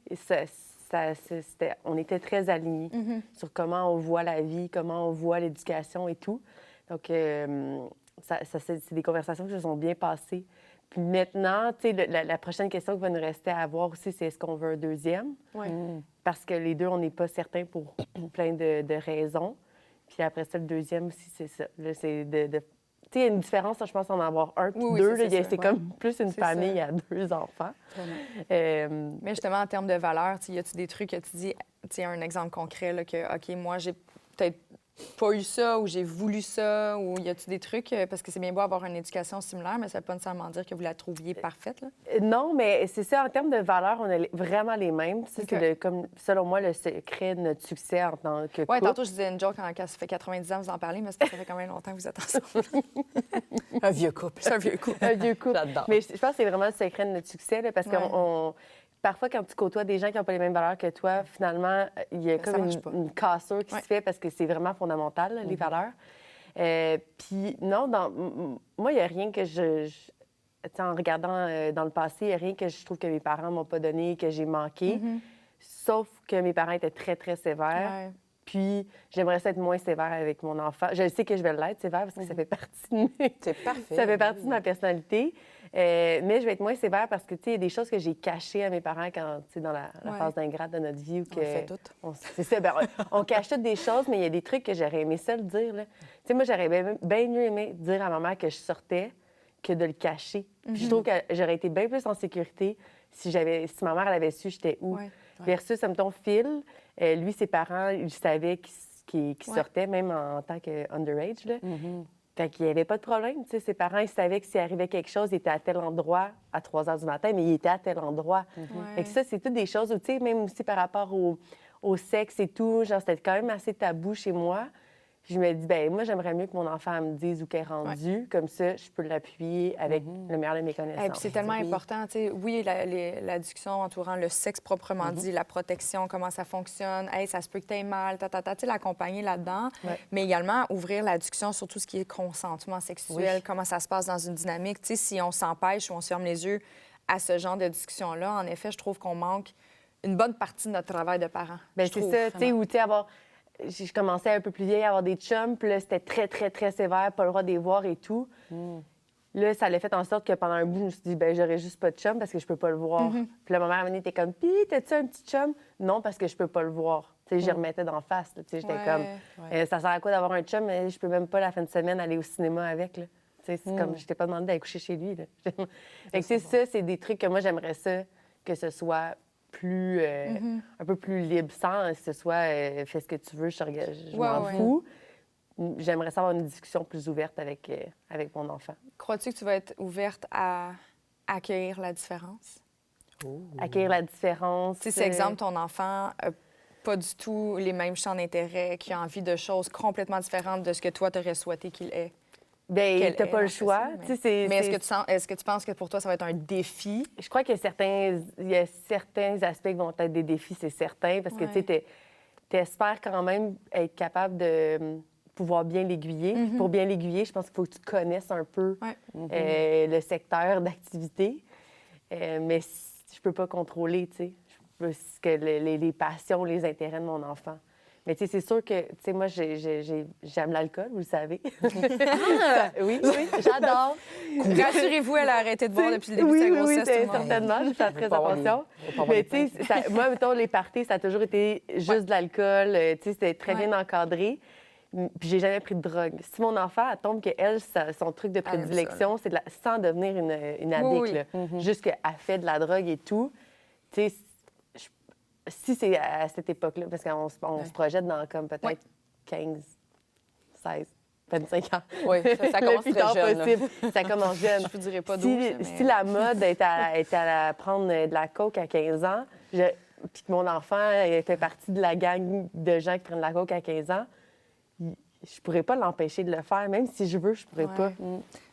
on était très alignés sur comment on voit la vie, comment on voit l'éducation et tout. Donc, c'est des conversations qui se sont bien passées. Puis maintenant, tu sais, la prochaine question qui va nous rester à avoir aussi, c'est est-ce qu'on veut un deuxième? Parce que les deux, on n'est pas certains pour plein de raisons. Puis après ça, le deuxième aussi, c'est ça. Là, c'est tu sais, il y a une différence, je pense, en avoir un puis Oui, deux. c'est là, ça. c'est comme plus une C'est famille ça. à deux enfants. Mais justement, en termes de valeurs, y a-tu des trucs que tu dis, tu sais, un exemple concret, là, que, OK, moi, j'ai peut-être pas eu ça ou j'ai voulu ça, ou y a-tu des trucs, parce que c'est bien beau avoir une éducation similaire, mais ça veut pas nécessairement dire que vous la trouviez parfaite, là? Non, mais c'est ça, en termes de valeurs, on a vraiment les mêmes. Ça, OK. c'est comme, selon moi, le secret de notre succès en tant que Oui, couple. tantôt, je disais une joke quand ça fait 90 ans que vous en parlez, mais ça fait quand même longtemps que vous êtes ensemble. Un vieux couple. C'est un vieux coup. Un vieux couple. J'adore. Mais je pense que c'est vraiment le secret de notre succès, là, parce que Ouais. parfois, quand tu côtoies des gens qui n'ont pas les mêmes valeurs que toi, finalement, il y a Ça comme marche pas. une cassure qui Ouais. se fait parce que c'est vraiment fondamental, là, les valeurs. Puis non, moi, il n'y a rien que tu sais, en regardant dans le passé, il n'y a rien que je trouve que mes parents m'ont pas donné, que j'ai manqué. Sauf que mes parents étaient très, très sévères. Ouais. Puis j'aimerais ça être moins sévère avec mon enfant. Je sais que je vais l'être sévère parce que ça fait partie de C'est parfait. ça fait partie de ma personnalité. Mais je vais être moins sévère parce que, tu sais, il y a des choses que j'ai cachées à mes parents quand, tu sais, dans la Ouais. phase d'ingrate de notre vie. Où On le fait toutes. C'est ça, ben, on cache toutes des choses, mais il y a des trucs que j'aurais aimé ça le dire, là. Tu sais, moi, j'aurais bien mieux aimé dire à ma mère que je sortais que de le cacher. Puis je trouve que j'aurais été bien plus en sécurité si ma mère elle avait su j'étais où. Ouais. Versus, mettons, Phil, lui, ses parents, ils savaient qu'il sortait, même en tant que underage, là. Fait qu'il n'y avait pas de problème. Tu sais, ses parents, ils savaient que s'il arrivait quelque chose, il était à tel endroit à 3 heures du matin, mais il était à tel endroit. Fait que ça, c'est toutes des choses où, tu sais, même aussi par rapport au sexe et tout, genre, c'était quand même assez tabou chez moi. Puis je me dis, ben moi, j'aimerais mieux que mon enfant me dise où qu'elle est rendue. Comme ça, je peux l'appuyer avec le meilleur de mes connaissances. Et puis c'est tellement important, tu sais, oui, la discussion entourant le sexe proprement dit, la protection, comment ça fonctionne, hey, ça se peut que tu aies mal, tu sais, l'accompagner là-dedans, mais également ouvrir la discussion sur tout ce qui est consentement sexuel, comment ça se passe dans une dynamique. Tu sais, si on s'empêche ou on se ferme les yeux à ce genre de discussion-là, en effet, je trouve qu'on manque une bonne partie de notre travail de parents. Bien, c'est ça, tu sais, ou tu sais, avoir... Je commençais un peu plus vieille à avoir des chums, puis là, c'était très, très, très sévère, pas le droit de les voir et tout. Là, ça l'a fait en sorte que pendant un bout, je me suis dit, ben j'aurais juste pas de chum parce que je peux pas le voir. Puis là, ma mère était comme, pis, t'as-tu un petit chum? Non, parce que je peux pas le voir. Tu sais, j'y remettais d'en face. Tu sais, j'étais comme, ça sert à quoi d'avoir un chum? Mais je peux même pas la fin de semaine aller au cinéma avec. Là. Tu sais, c'est comme, je t'ai pas demandé d'aller coucher chez lui. Là. Fait que, ça, c'est des trucs que moi, j'aimerais ça, que ce soit plus, un peu plus libre, sans que ce soit fais ce que tu veux, je m'en fous. J'aimerais ça avoir une discussion plus ouverte avec mon enfant. Crois-tu que tu vas être ouverte à accueillir la différence? Accueillir la différence. Tu sais, c'est exemple, ton enfant n'a pas du tout les mêmes champs d'intérêt, qui a envie de choses complètement différentes de ce que toi, tu aurais souhaité qu'il ait. Bien, t'as pas le choix. Mais est-ce que tu penses que pour toi, ça va être un défi? Je crois qu'il y a certains aspects qui vont être des défis, c'est certain, parce que tu espères quand même être capable de pouvoir bien l'aiguiller. Pour bien l'aiguiller, je pense qu'il faut que tu connaisses un peu le secteur d'activité. Mais je peux pas contrôler, tu sais, les passions, les intérêts de mon enfant. Mais tu sais, c'est sûr que, tu sais, moi, j'aime l'alcool, vous le savez. Oui, j'adore. Rassurez-vous, elle a arrêté de boire depuis le début de sa grossesse. Oui, certainement, je fais très attention. Mais tu sais, moi, mettons, les parties, ça a toujours été juste de l'alcool. Tu sais, c'était très bien encadré. Puis j'ai jamais pris de drogue. Si mon enfant, elle tombe qu'elle, son truc de prédilection, c'est sans devenir une addict, là. Juste qu'elle fait de la drogue et tout, tu sais, si c'est à cette époque-là, parce qu'on se projette dans comme peut-être 15, 16, 25 ans. Oui, ça commence très jeune. Possible. Ça commence jeune. Je ne dirais pas 12, si la mode est à prendre de la coke à 15 ans, puis que mon enfant fait partie de la gang de gens qui prennent de la coke à 15 ans, je pourrais pas l'empêcher de le faire. Même si je veux, je pourrais pas.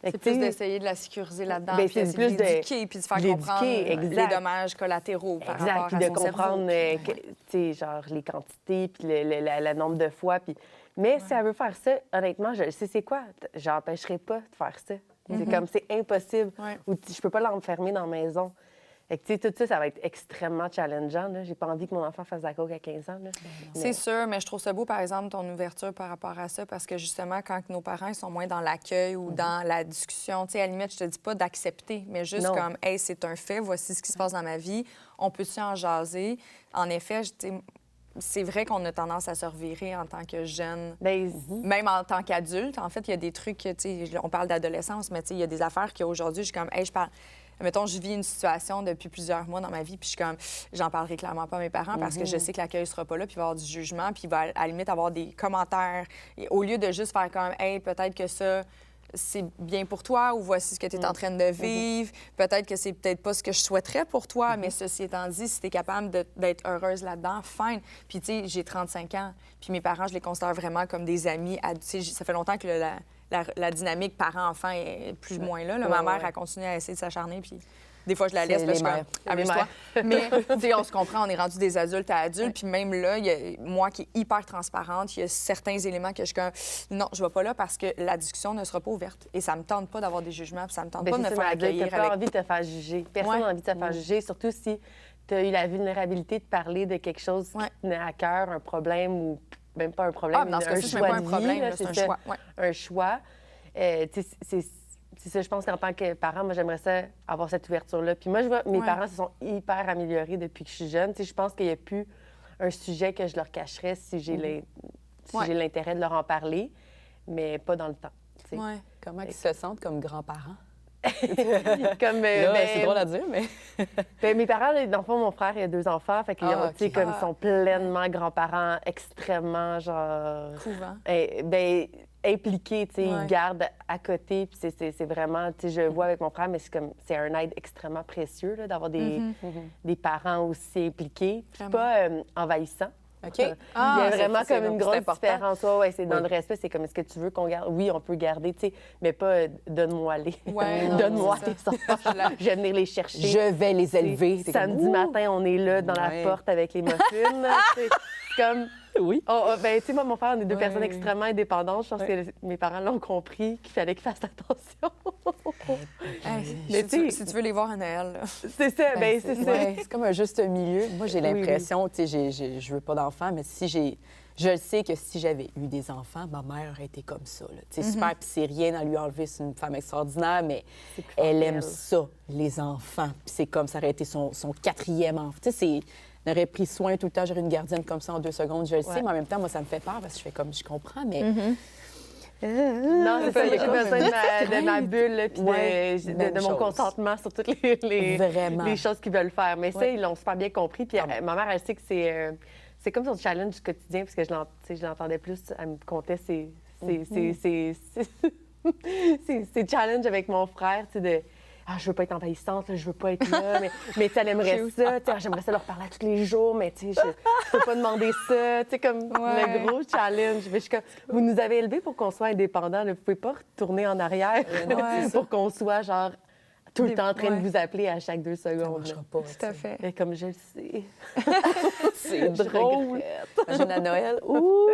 C'est plus d'essayer de la sécuriser là-dedans, puis c'est plus d'éduquer, puis de faire comprendre les dommages collatéraux par rapport à puis de comprendre, tu sais, genre les quantités, puis le nombre de fois. Puis... Mais si elle veut faire ça, honnêtement, je sais c'est quoi. J'empêcherai pas de faire ça. C'est comme, c'est impossible. Ou je peux pas l'enfermer dans la maison. Fait que, tu sais, tout ça, ça va être extrêmement challengeant. J'ai pas envie que mon enfant fasse de la coke à 15 ans. Là. C'est sûr, mais je trouve ça beau, par exemple, ton ouverture par rapport à ça, parce que, justement, quand nos parents ils sont moins dans l'accueil ou dans la discussion, tu sais, à la limite, je te dis pas d'accepter, mais juste comme, hey, c'est un fait, voici ce qui se passe dans ma vie, on peut-tu en jaser? En effet, c'est vrai qu'on a tendance à se revirer en tant que jeune, même en tant qu'adulte. En fait, il y a des trucs, tu sais, on parle d'adolescence, mais tu sais, il y a des affaires qu'aujourd'hui, je suis comme, hey, mettons, je vis une situation depuis plusieurs mois dans ma vie, puis je suis comme, j'en parlerai clairement pas à mes parents parce que je sais que l'accueil sera pas là, puis il va y avoir du jugement, puis il va à la limite avoir des commentaires. Et au lieu de juste faire comme, hey, peut-être que ça, c'est bien pour toi, ou voici ce que tu es en train de vivre, peut-être que c'est peut-être pas ce que je souhaiterais pour toi, mais ceci étant dit, si tu es capable d'être heureuse là-dedans, fine. Puis, tu sais, j'ai 35 ans, puis mes parents, je les considère vraiment comme des amis. Ça fait longtemps que la dynamique parent-enfant est plus ou moins là. Ma mère a continué à essayer de s'acharner, puis des fois, je la laisse parce que je suis comme, amuse-toi. Mais, tu sais, on se comprend, on est rendu des adultes à adultes, puis même là, il y a moi qui est hyper transparente, il y a certains éléments que je suis comme, non, je vais pas là parce que la discussion ne sera pas ouverte. Et ça me tente pas d'avoir des jugements, puis ça me tente pas de me faire accueillir. T'as pas envie de te faire juger. Personne n'a envie de te faire juger, surtout si tu as eu la vulnérabilité de parler de quelque chose qui tenait à cœur, un problème ou même pas un problème, dans ce cas-ci, c'est pas un problème, c'est un choix. Un choix. C'est ça, je pense qu'en tant que parent, moi, j'aimerais ça avoir cette ouverture-là. Puis moi, je vois, mes parents se sont hyper améliorés depuis que je suis jeune. Tu sais, je pense qu'il n'y a plus un sujet que je leur cacherais si j'ai l'intérêt de leur en parler, mais pas dans le temps. Tu sais. Comment ils se sentent comme grands-parents? C'est drôle à dire, mais... mes parents, dans le fond, mon frère, il a 2 enfants. Fait qu'ils ils sont pleinement grands-parents, extrêmement, genre... Couvent. Impliqués, tu sais, ils gardent à côté. Puis c'est vraiment, tu sais, je vois avec mon frère, mais c'est un aide extrêmement précieux là, d'avoir des parents aussi impliqués. Puis pas envahissants. OK. Il y a vraiment c'est comme une c'est grosse important. différence. Ouais, c'est dans Oui. le respect, c'est comme est-ce que tu veux qu'on garde. Oui, on peut garder, tu sais, mais pas donne-moi les. Ouais, non, Donne-moi c'est tes enfants. Je vais venir les chercher. Je vais les élever. C'est Samedi comme, ouh! matin, on est là dans Ouais. la porte avec les muffins. là, tu sais. C'est comme. Oui. Ben, tu sais, moi, mon père, on est deux Ouais. personnes extrêmement indépendantes. Je pense que mes parents l'ont compris qu'il fallait qu'ils fassent attention. Mais tu sais- si tu veux les voir à Noël, là. C'est ça, ben, c'est ça. Ouais, c'est comme un juste milieu. Moi, j'ai Oui, l'impression, tu sais, je veux pas d'enfants, mais si j'ai. Je le sais que si j'avais eu des enfants, ma mère aurait été comme ça. là. Tu sais, super, puis c'est rien à lui enlever, c'est une femme extraordinaire, mais C'est plus elle fort aime qu'elle. ça, les enfants. Puis c'est comme ça aurait été son quatrième enfant. Tu sais, elle aurait pris soin tout le temps, j'aurais une gardienne comme ça en 2 secondes, je le sais, Ouais. mais en même temps, moi, ça me fait peur parce que je fais comme, je comprends, mais. Non, c'est ça, j'ai comme besoin un de ma bulle, là, puis Ouais, de même mon chose. consentement sur toutes Vraiment. les choses qu'ils veulent faire. Mais ça, Ouais. ils l'ont super bien compris. Puis ma mère, elle sait que c'est comme son challenge du quotidien, parce que je l'entendais plus, elle me contait ses challenges avec mon frère, tu sais, de « Ah, je veux pas être envahissante, là, je veux pas être là, mais tu sais, elle aimerait ça, tu sais, j'aimerais ça leur parler à tous les jours, mais tu sais, je peux pas demander ça, tu sais, comme Ouais. le gros challenge. Mais je suis comme, vous nous avez élevés pour qu'on soit indépendants, là, vous pouvez pas retourner en arrière Ouais. pour qu'on soit, genre, tout le temps en train Ouais. de vous appeler à chaque 2 Ça secondes. marchera là. pas. Tout à fait. Et comme je le sais. C'est Je drôle. regrette. Imagine à Noël. Ouh!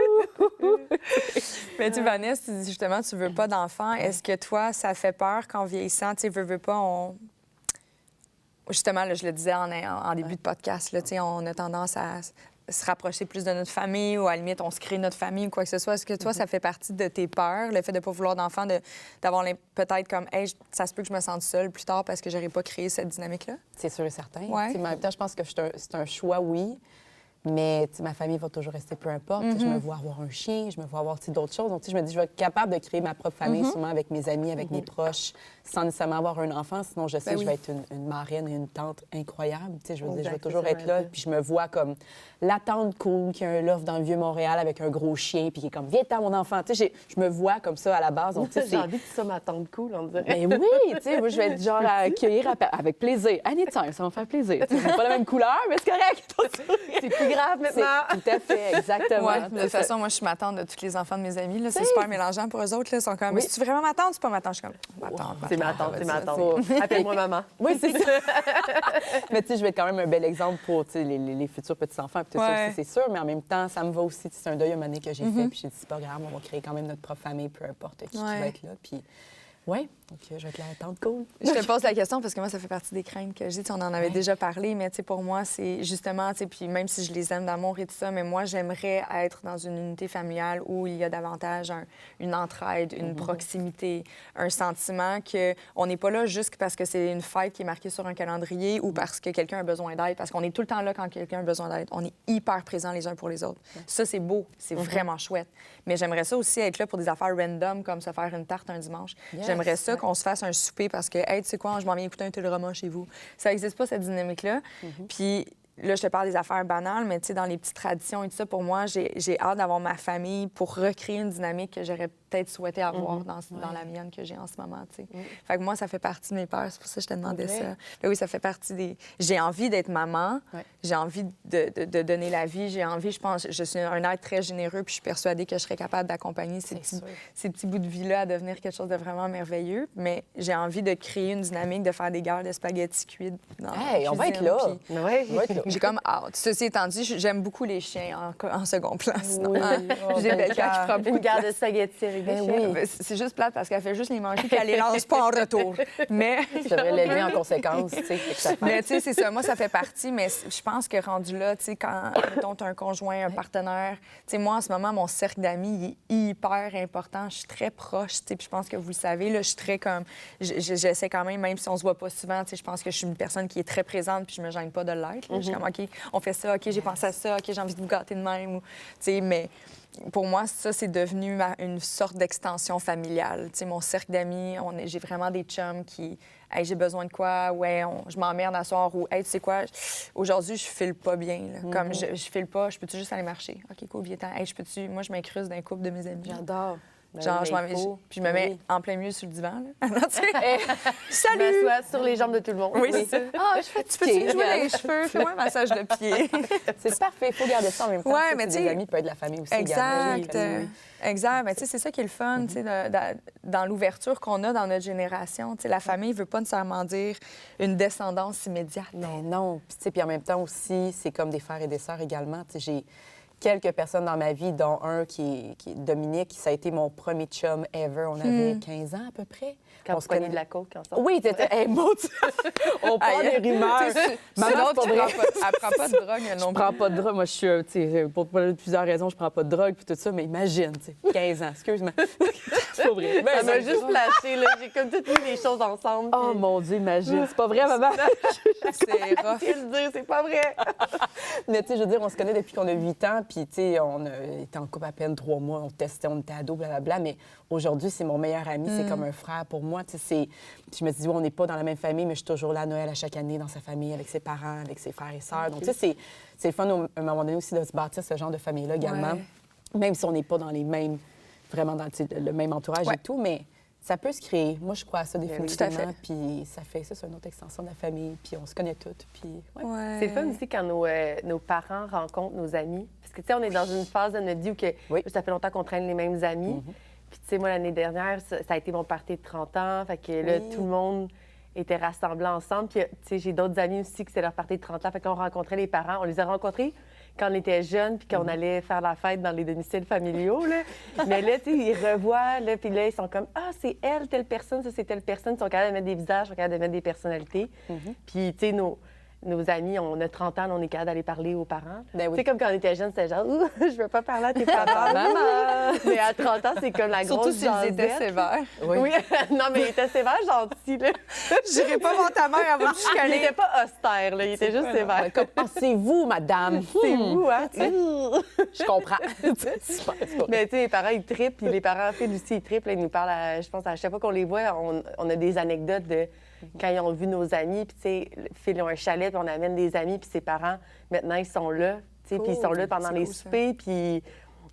Mais tu, Vanessa, tu dis justement, tu veux pas d'enfants. Est-ce que toi, ça fait peur qu'en vieillissant, tu sais, veux pas, on... Justement, là, je le disais en début de podcast, là, tu sais, on a tendance à se rapprocher plus de notre famille ou à la limite, on se crée notre famille ou quoi que ce soit. Est-ce que toi, ça fait partie de tes peurs, le fait de ne pas vouloir d'enfants, d'avoir peut-être comme, hey, ça se peut que je me sente seule plus tard parce que j'aurais pas créé cette dynamique-là? C'est sûr et certain. Ouais. Tu sais, mais en même temps, je pense que c'est un choix, oui. Mais tu sais, ma famille va toujours rester peu importe. Tu sais, Je me vois avoir un chien, je me vois avoir tu sais, d'autres choses. Donc, tu sais, je me dis, je vais être capable de créer ma propre famille, souvent avec mes amis, avec mes proches, sans nécessairement avoir un enfant. Sinon, je sais que je vais être une marraine et une tante incroyable. Tu sais, je veux dire, je vais Exact, toujours c'est ça, être là. un peu. Puis je me vois comme la tante cool qui a un loft dans le Vieux-Montréal avec un gros chien, puis qui est comme, viens-t'en, mon enfant. Tu sais, je me vois comme ça à la base. Donc, tu sais, J'ai c'est- envie que tu sois ma tante cool, on dirait. mais oui, tu sais, moi, je vais être genre à accueillir avec plaisir. Anytime, ça va me faire plaisir. Tu sais, c'est pas la même couleur, mais c'est correct. C'est plus grave C'est maintenant. tout à fait, exactement. Ouais, de toute façon, moi, je suis ma tante de tous les enfants de mes amis. Là. C'est super mélangeant pour eux autres. Là. Ils sont comme, Oui. c'est vraiment ma tante ou c'est pas ma tante? Je suis comme, ma tante. C'est ma tante, c'est ma tante. Faut- Appelle-moi maman. Oui, c'est ça. Mais tu sais, je vais être quand même un bel exemple pour tu sais, les futurs petits-enfants. Puis tout ça Ouais. aussi, c'est sûr. Mais en même temps, ça me va aussi. C'est un deuil à un moment donné que j'ai fait. Puis j'ai dit, c'est pas grave, on va créer quand même notre propre famille, peu importe qui Ouais. va être là. Puis oui, donc je vais être la tante cool. Je te pose la question parce que moi, ça fait partie des craintes que j'ai. Tu sais, on en avait déjà parlé, mais tu sais, pour moi, c'est justement, tu sais, puis même si je les aime d'amour et tout ça, mais moi, j'aimerais être dans une unité familiale où il y a davantage une entraide, une proximité, un sentiment qu'on n'est pas là juste parce que c'est une fête qui est marquée sur un calendrier ou parce que quelqu'un a besoin d'aide, parce qu'on est tout le temps là quand quelqu'un a besoin d'aide. On est hyper présents les uns pour les autres. Ça, c'est beau, c'est vraiment chouette. Mais j'aimerais ça aussi être là pour des affaires random, comme se faire une tarte un dimanche. Yes. J'aimerais ça qu'on se fasse un souper parce que, hey, tu sais quoi, je m'en viens écouter un téléroman chez vous. Ça n'existe pas, cette dynamique-là. Puis là, je te parle des affaires banales, mais tu sais, dans les petites traditions et tout ça, pour moi, j'ai hâte d'avoir ma famille pour recréer une dynamique que j'aurais peut-être souhaité avoir dans la mienne que j'ai en ce moment, tu sais. Fait que moi, ça fait partie de mes peurs. C'est pour ça que je te demandais Vrai? ça. Ben oui, ça fait partie des... J'ai envie d'être maman. Ouais. J'ai envie de donner la vie. J'ai envie, je pense, je suis un être très généreux, puis je suis persuadée que je serais capable d'accompagner ces petits bouts de vie-là à devenir quelque chose de vraiment merveilleux. Mais j'ai envie de créer une dynamique, de faire des guerres de spaghettis cuits dans la Hey, on va être cuisine, là. puis Ouais. On va être là. j'ai comme hâte. Ceci étant dit, j'aime beaucoup les chiens en second plan. Sinon, Oui. j'ai Oh, des qui prend beaucoup Une de garde place. de spaghettis avec des Ben chiens. oui. C'est juste plate parce qu'elle fait juste les manger puis elle les lance pas en retour. Mais, Je devrais l'élever en conséquence, tu sais. fait que ça fait- mais tu sais, c'est ça. Moi, ça fait partie, mais je pense que rendu là, tu sais, quand tu as un conjoint, un partenaire, tu sais, moi, en ce moment, mon cercle d'amis, il est hyper important. Je suis très proche, tu sais, puis je pense que vous le savez, là, je suis très comme... J'essaie quand même si on se voit pas souvent, tu sais, je pense que je suis une personne qui est très présente puis je me gêne pas de l'être. Là. Je suis comme, OK, on fait ça, OK, j'ai pensé à ça, OK, j'ai envie de vous gâter de même. Ou, tu sais, mais pour moi, ça, c'est devenu une sorte d'extension familiale. Tu sais, mon cercle d'amis, j'ai vraiment des chums qui... Hey, j'ai besoin de quoi? Ouais, je m'emmerde à soir. Ou, hey, tu sais quoi? Aujourd'hui, je file pas bien. Là. Comme je file pas, je peux-tu juste aller marcher? OK, cool, viens-t'en. Hey, je peux-tu... Moi, je m'incruste dans un couple de mes amis. J'adore. Genre, je me mets en plein milieu sur le divan. Là. Salut! Je m'assois sur les jambes de tout le monde. Oui, c'est ça. Ah, tu peux-tu jouer les cheveux? Fais-moi un massage de pied. C'est parfait, il faut garder ça en même temps. Ouais, Ça, mais c'est des amis, peut être de la famille aussi. Exact. Également. Exact. Mais tu sais, c'est ça qui est le fun, tu sais, dans l'ouverture qu'on a dans notre génération. Tu sais, la famille ne veut pas nécessairement dire une descendance immédiate. Mais non. Puis en même temps aussi, c'est comme des frères et des sœurs également. Tu sais, j'ai quelques personnes dans ma vie, dont un qui est Dominique, ça a été mon premier chum ever. On avait 15 ans à peu près. Quand on se connaît de la coke ensemble. Oui, t'étais... Hey, mon Dieu! On parle des rumeurs. C'est l'autre qui prend pas de drogue non plus. Je prends pas de drogue. Moi, je suis, tu sais, pour plusieurs raisons, je prends pas de drogue puis tout ça, mais imagine, tu sais, 15 ans, excuse-moi. C'est pas vrai. Ça m'a juste flashé, là. J'ai comme toutes mis les choses ensemble. Oh mon Dieu, imagine. C'est pas vrai, maman? C'est rough. Je le dire, c'est pas vrai. Mais tu sais, je veux dire, on se connaît depuis qu'on a 8 ans, puis tu sais, on a été en couple à peine 3 mois, on testait, on était ados, blablabla, mais aujourd'hui, c'est mon meilleur ami, c'est comme un frère pour moi. Tu sais, je me dis, on n'est pas dans la même famille, mais je suis toujours là à Noël à chaque année, dans sa famille, avec ses parents, avec ses frères et sœurs. Donc, tu sais, c'est le fun, à un moment donné aussi, de se bâtir ce genre de famille-là également, même si on n'est pas dans les mêmes, vraiment dans le même entourage et tout, mais ça peut se créer. Moi, je crois à ça définitivement. Puis ça fait ça, c'est une autre extension de la famille. Puis on se connaît toutes. Puis C'est fun aussi quand nos parents rencontrent nos amis. Parce que, tu sais, on est dans une phase de notre vie où ça fait longtemps qu'on traîne les mêmes amis. Puis, tu sais, moi, l'année dernière, ça a été mon party de 30 ans. Fait que là, tout le monde était rassemblé ensemble. Puis, tu sais, j'ai d'autres amis aussi que c'est leur party de 30 ans. Fait qu'on rencontrait les parents. On les a rencontrés quand on était jeunes, puis qu'on allait faire la fête dans les domiciles familiaux, là. Mais là, tu sais, ils revoient, là, puis là, ils sont comme « Ah, c'est elle, telle personne, ça, c'est telle personne. » Ils sont capables de mettre des visages, ils sont capables de mettre des personnalités. Puis, tu sais, nos amis, on a 30 ans, on est capable d'aller parler aux parents. Ben oui. Tu sais, comme quand on était jeunes, c'était genre « je veux pas parler à tes parents. » Maman! Mais à 30 ans, c'est comme la grosse Surtout s'ils étaient jasette. sévères. Oui. Non, mais il était sévère, gentil, là. J'irai pas voir ta mère, elle va me Il chicaner. était pas austère, là. Il était juste sévère. Comme, ah, c'est vous, madame. C'est vous, hein? Je comprends. C'est pas Mais tu sais, les parents, ils trippent, puis les parents, Phil aussi, ils trippent. Là, ils nous parlent, je pense, à chaque fois qu'on les voit, on a des anecdotes de quand ils ont vu nos amis. Puis tu sais, Phil, ils ont un chalet, puis on amène des amis, puis ses parents, maintenant, ils sont là. Tu sais, puis ils sont là pendant les soupers, puis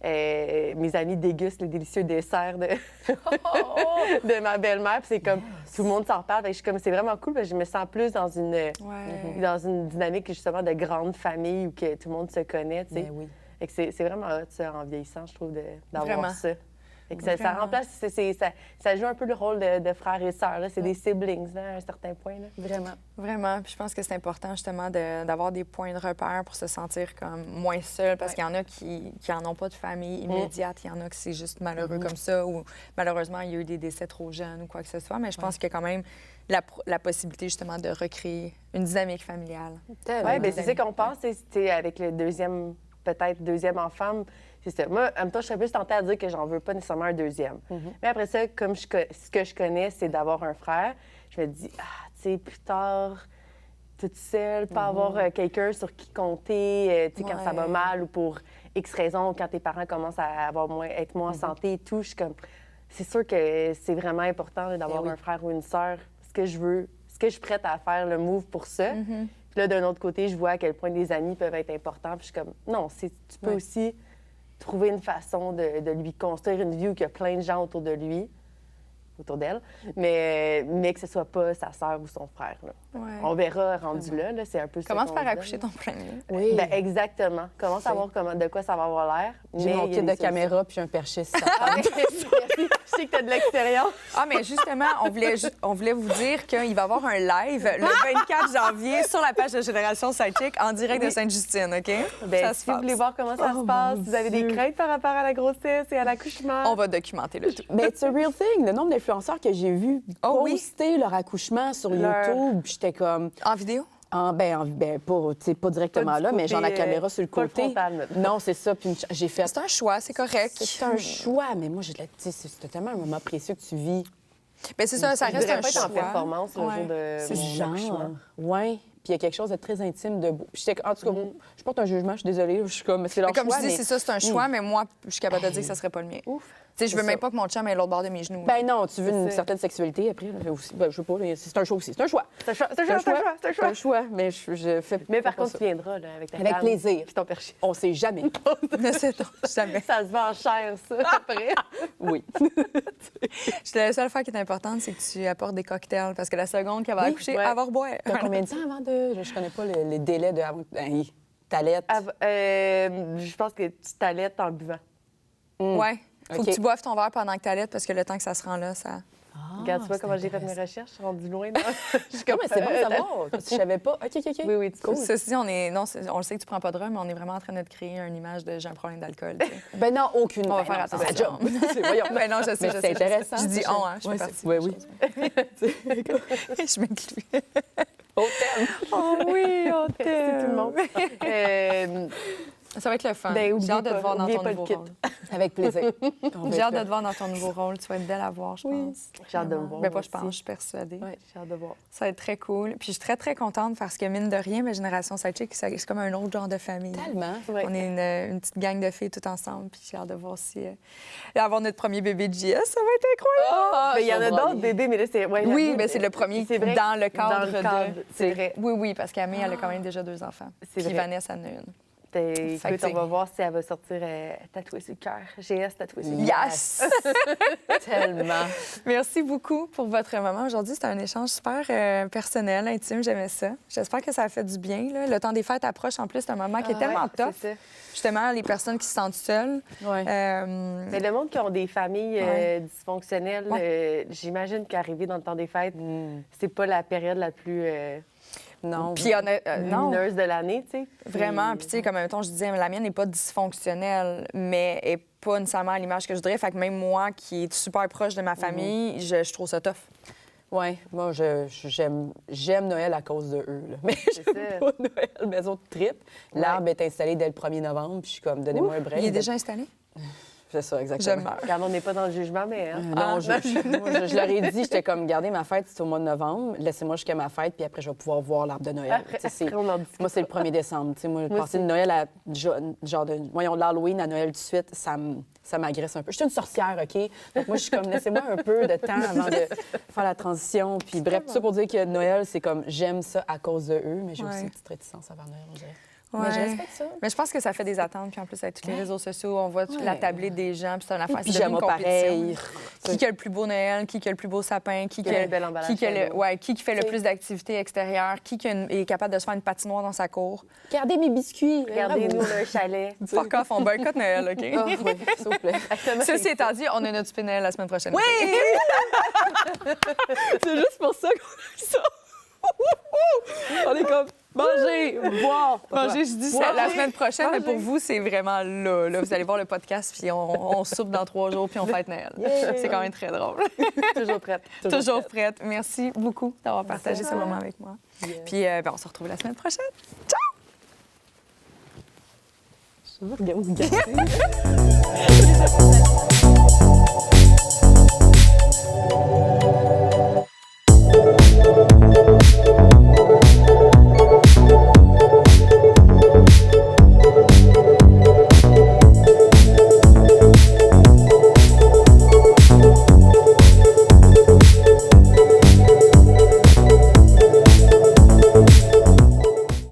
mes amis dégustent les délicieux desserts de ma belle-mère. Puis c'est comme, tout le monde s'en parle. Fait que je suis comme, c'est vraiment cool, parce que je me sens plus dans une dynamique, justement, de grande famille où que tout le monde se connaît, tu sais. Ben oui. Fait que c'est vraiment hot, ça, en vieillissant, je trouve, d'avoir Vraiment. ça. Fait que ça remplace, ça joue un peu le rôle de frères et sœurs. C'est des siblings, là, à un certain point. Là. Vraiment. Vraiment. Puis je pense que c'est important, justement, d'avoir des points de repère pour se sentir comme moins seul, parce qu'il y en a qui n'en ont pas de famille immédiate. Il y en a que c'est juste malheureux comme ça, ou malheureusement, il y a eu des décès trop jeunes ou quoi que ce soit. Mais je pense qu'il y a quand même la possibilité, justement, de recréer une dynamique familiale. Oui, bien, c'est ça qu'on pense, c'est avec le deuxième enfant. C'est ça. Moi, en même temps, je serais plus tentée à dire que j'en veux pas nécessairement un deuxième. Mais après ça, comme ce que je connais, c'est d'avoir un frère, je me dis, tu sais, plus tard, toute seule, pas avoir quelqu'un sur qui compter, tu sais, quand ça va mal ou pour X raisons, quand tes parents commencent à être moins en santé et tout, je suis comme, c'est sûr que c'est vraiment important là, d'avoir un frère ou une sœur. Ce que je suis prête à faire le move pour ça. Puis là, d'un autre côté, je vois à quel point des amis peuvent être importants. Puis je suis comme, non, tu peux aussi trouver une façon de lui construire une vie où il y a plein de gens autour de lui, autour d'elle, mais que ce soit pas sa sœur ou son frère. Là. On verra rendu là, c'est un peu ça. Comment te faire accoucher ton premier? Oui. Ben, exactement. Commence à voir de quoi ça va avoir l'air. J'ai mon kit de caméra puis un perché. Merci. Je sais que tu as de l'expérience. Ah, mais justement, on voulait vous dire qu'il va y avoir un live le 24 janvier sur la page de Génération Sidechick en direct de Sainte-Justine, OK? Ben, Ça se si vous passe. voulez voir comment ça se passe, si vous avez des craintes par rapport à la grossesse et à l'accouchement. On va documenter le tout. Mais it's a real thing. Le nombre d'influenceurs que j'ai vus poster leur accouchement sur YouTube, j'étais comme... En vidéo? Pas directement là, mais genre la caméra sur le pas le côté. frontal, Non, c'est ça. Puis j'ai fait... C'est un choix, c'est correct. C'est un choix, mais moi, c'était tellement un moment précieux que tu vis. Bien, c'est ça, ça Je reste voudrais un pas être choix. en performance le jour de C'est mon accouchement. genre... Oui. Puis il y a quelque chose de très intime, de beau. Puis en tout cas, je porte un jugement, je suis désolée. Je suis comme, c'est leur Comme choix, je dis, mais... c'est ça, c'est un choix, mais moi, je suis capable de dire que ça serait pas le mien. Ouf. sais, je veux C'est même ça. pas que mon chum ait l'autre bord de mes genoux. Ben non, tu veux une ça. certaine sexualité après. Là, aussi. Ben, je sais pas, là, c'est un choix aussi. C'est un choix. C'est un choix, c'est un C'est un choix, c'est un choix. choix, c'est un C'est choix. un choix, mais je fais Mais par pas contre, ça. tu viendras là, avec ta Avec canne plaisir. puis ton perché. On sait jamais. Ne sait-on jamais. Ça se vend cher, ça, après. Oui. La seule fois qui est importante, c'est que tu apportes des cocktails parce que la seconde qu'elle va Oui, accoucher, ouais. elle va reboire. T'as combien de temps avant de. Je connais pas les délais de. T'allaites. Je pense que tu t'allaites en buvant. Ouais. Faut OK. que tu boives ton verre pendant que tu allaites parce que le temps que ça se rend là, ça. Regarde, tu vois c'est comment j'ai fait mes intéressant. recherches? Je suis rendue loin. Non? Je suis Non, mais c'est bon de savoir. Parce que je savais pas. OK. Oui, oui, tu Cool. Ceci dit, on le sait que tu prends pas de rhum, mais on est vraiment en train de te créer une image de j'ai un problème d'alcool. tu sais. Ben non, aucune. On va Ben faire non, c'est sa attention. job. Voyons. Ben non, je sais, Mais je c'est sais. intéressant. Je dis ça. on, hein, je fais Ouais, partie. Oui, oui. Je m'inclus. Au terme. Oh oui, on C'est tout le monde. Ça va être le fun. Ben, J'ai oubliez hâte de te pas- voir dans oubliez ton pas le nouveau kit. rôle. Avec plaisir. J'ai hâte de te voir dans ton nouveau rôle. Tu vas être belle à voir, je pense. J'ai hâte de me voir. Ben pas, moi je pense, aussi. je suis persuadée. Ouais, j'ai hâte de voir. Ça va être très cool. Puis je suis très, très contente parce que, mine de rien, ma génération Sidechick, c'est comme un autre genre de famille. Tellement. Ouais. On est une petite gang de filles toutes ensemble. Puis j'ai hâte de voir si avoir notre premier bébé de JS, ça va être incroyable. Ah, Mais il y en a je vais d'autres brailler. bébés, mais là, c'est. Ouais, Oui, j'avoue, mais c'est le premier c'est vrai dans le cadre, dans le cadre, de. c'est vrai. Oui, oui, parce qu'Amé, elle a quand même déjà 2 enfants. C'est Puis vrai. Vanessa en a une. Écoute, Fait que on va voir si elle va sortir tatouée sur le cœur. GS tatouée sur le cœur. Yes! Tellement. Merci beaucoup pour votre moment aujourd'hui. C'était un échange super personnel, intime. J'aimais ça. J'espère que ça a fait du bien. Là. Le temps des fêtes approche. En plus, c'est un moment qui est tellement Ouais, tough. c'est ça. Justement, les personnes qui se sentent seules. Ouais. Mais le monde qui ont des familles Ouais. dysfonctionnelles, j'imagine qu'arriver dans le temps des fêtes, c'est pas la période la plus Non. Puis, non. lumineuse de l'année, tu sais. Vraiment. Puis, tu sais, comme mettons, je disais, la mienne n'est pas dysfonctionnelle, mais elle n'est pas nécessairement à l'image que je voudrais. Fait que même moi, qui est super proche de ma famille, je trouve ça tough. Oui, moi, j'aime Noël à cause de eux. Là. Mais C'est j'aime ça. pas Noël, maison de trip. L'arbre est installé dès le 1er novembre, puis je suis comme, donnez-moi un break. Il est déjà installé? C'est ça, Je exactement. meurs. Regarde, on n'est pas dans le jugement, mais. Hein? Non, je leur ai dit, j'étais comme, gardez ma fête, c'est au mois de novembre, laissez-moi jusqu'à ma fête, puis après, je vais pouvoir voir l'arbre de Noël. Après, Tu sais, on en discute. moi, c'est le 1er décembre. Tu sais, moi, Moi passer de aussi. Noël à genre de, voyons, de l'Halloween à Noël tout de suite, ça m'agresse un peu. Je suis une sorcière, OK? Donc, moi, je suis comme, laissez-moi un peu de temps avant de faire la transition. Puis, bref, tout ça pour dire que Noël, c'est comme, j'aime ça à cause de eux, mais j'ai aussi Ouais. une petite réticence envers Noël, on dirait. Ouais. Mais je respecte ça. Mais je pense que ça fait des attentes. Puis en plus, avec tous les réseaux sociaux, on voit la tablée des gens. Puis c'est une affaire. Puis C'est devenu une pyjama compétition. pareil. Qui a le plus beau Noël, qui a le plus beau sapin, qui a a le bel emballage qui a le, cadeau. ouais, qui fait le T'sais. plus d'activités extérieures, qui est capable de se faire une patinoire dans sa cour. Regardez mes biscuits. Regardez-nous, on a un chalet. Fuck off, on boycotte Noël, OK? Ah, oui, s'il vous plaît. Ceci étant dit, on a notre souper Noël la semaine prochaine. Oui! C'est juste pour ça qu'on a ça. On est comme manger, boire. Manger, je dis ça la semaine prochaine, mais pour vous, c'est vraiment là. Vous allez voir le podcast, puis on soupe dans 3 jours, puis on fête Noël. Yeah. C'est quand même très drôle. Toujours prête. Toujours prête. Merci beaucoup d'avoir partagé ce moment avec moi. Yeah. Puis on se retrouve la semaine prochaine. Je veux regarder.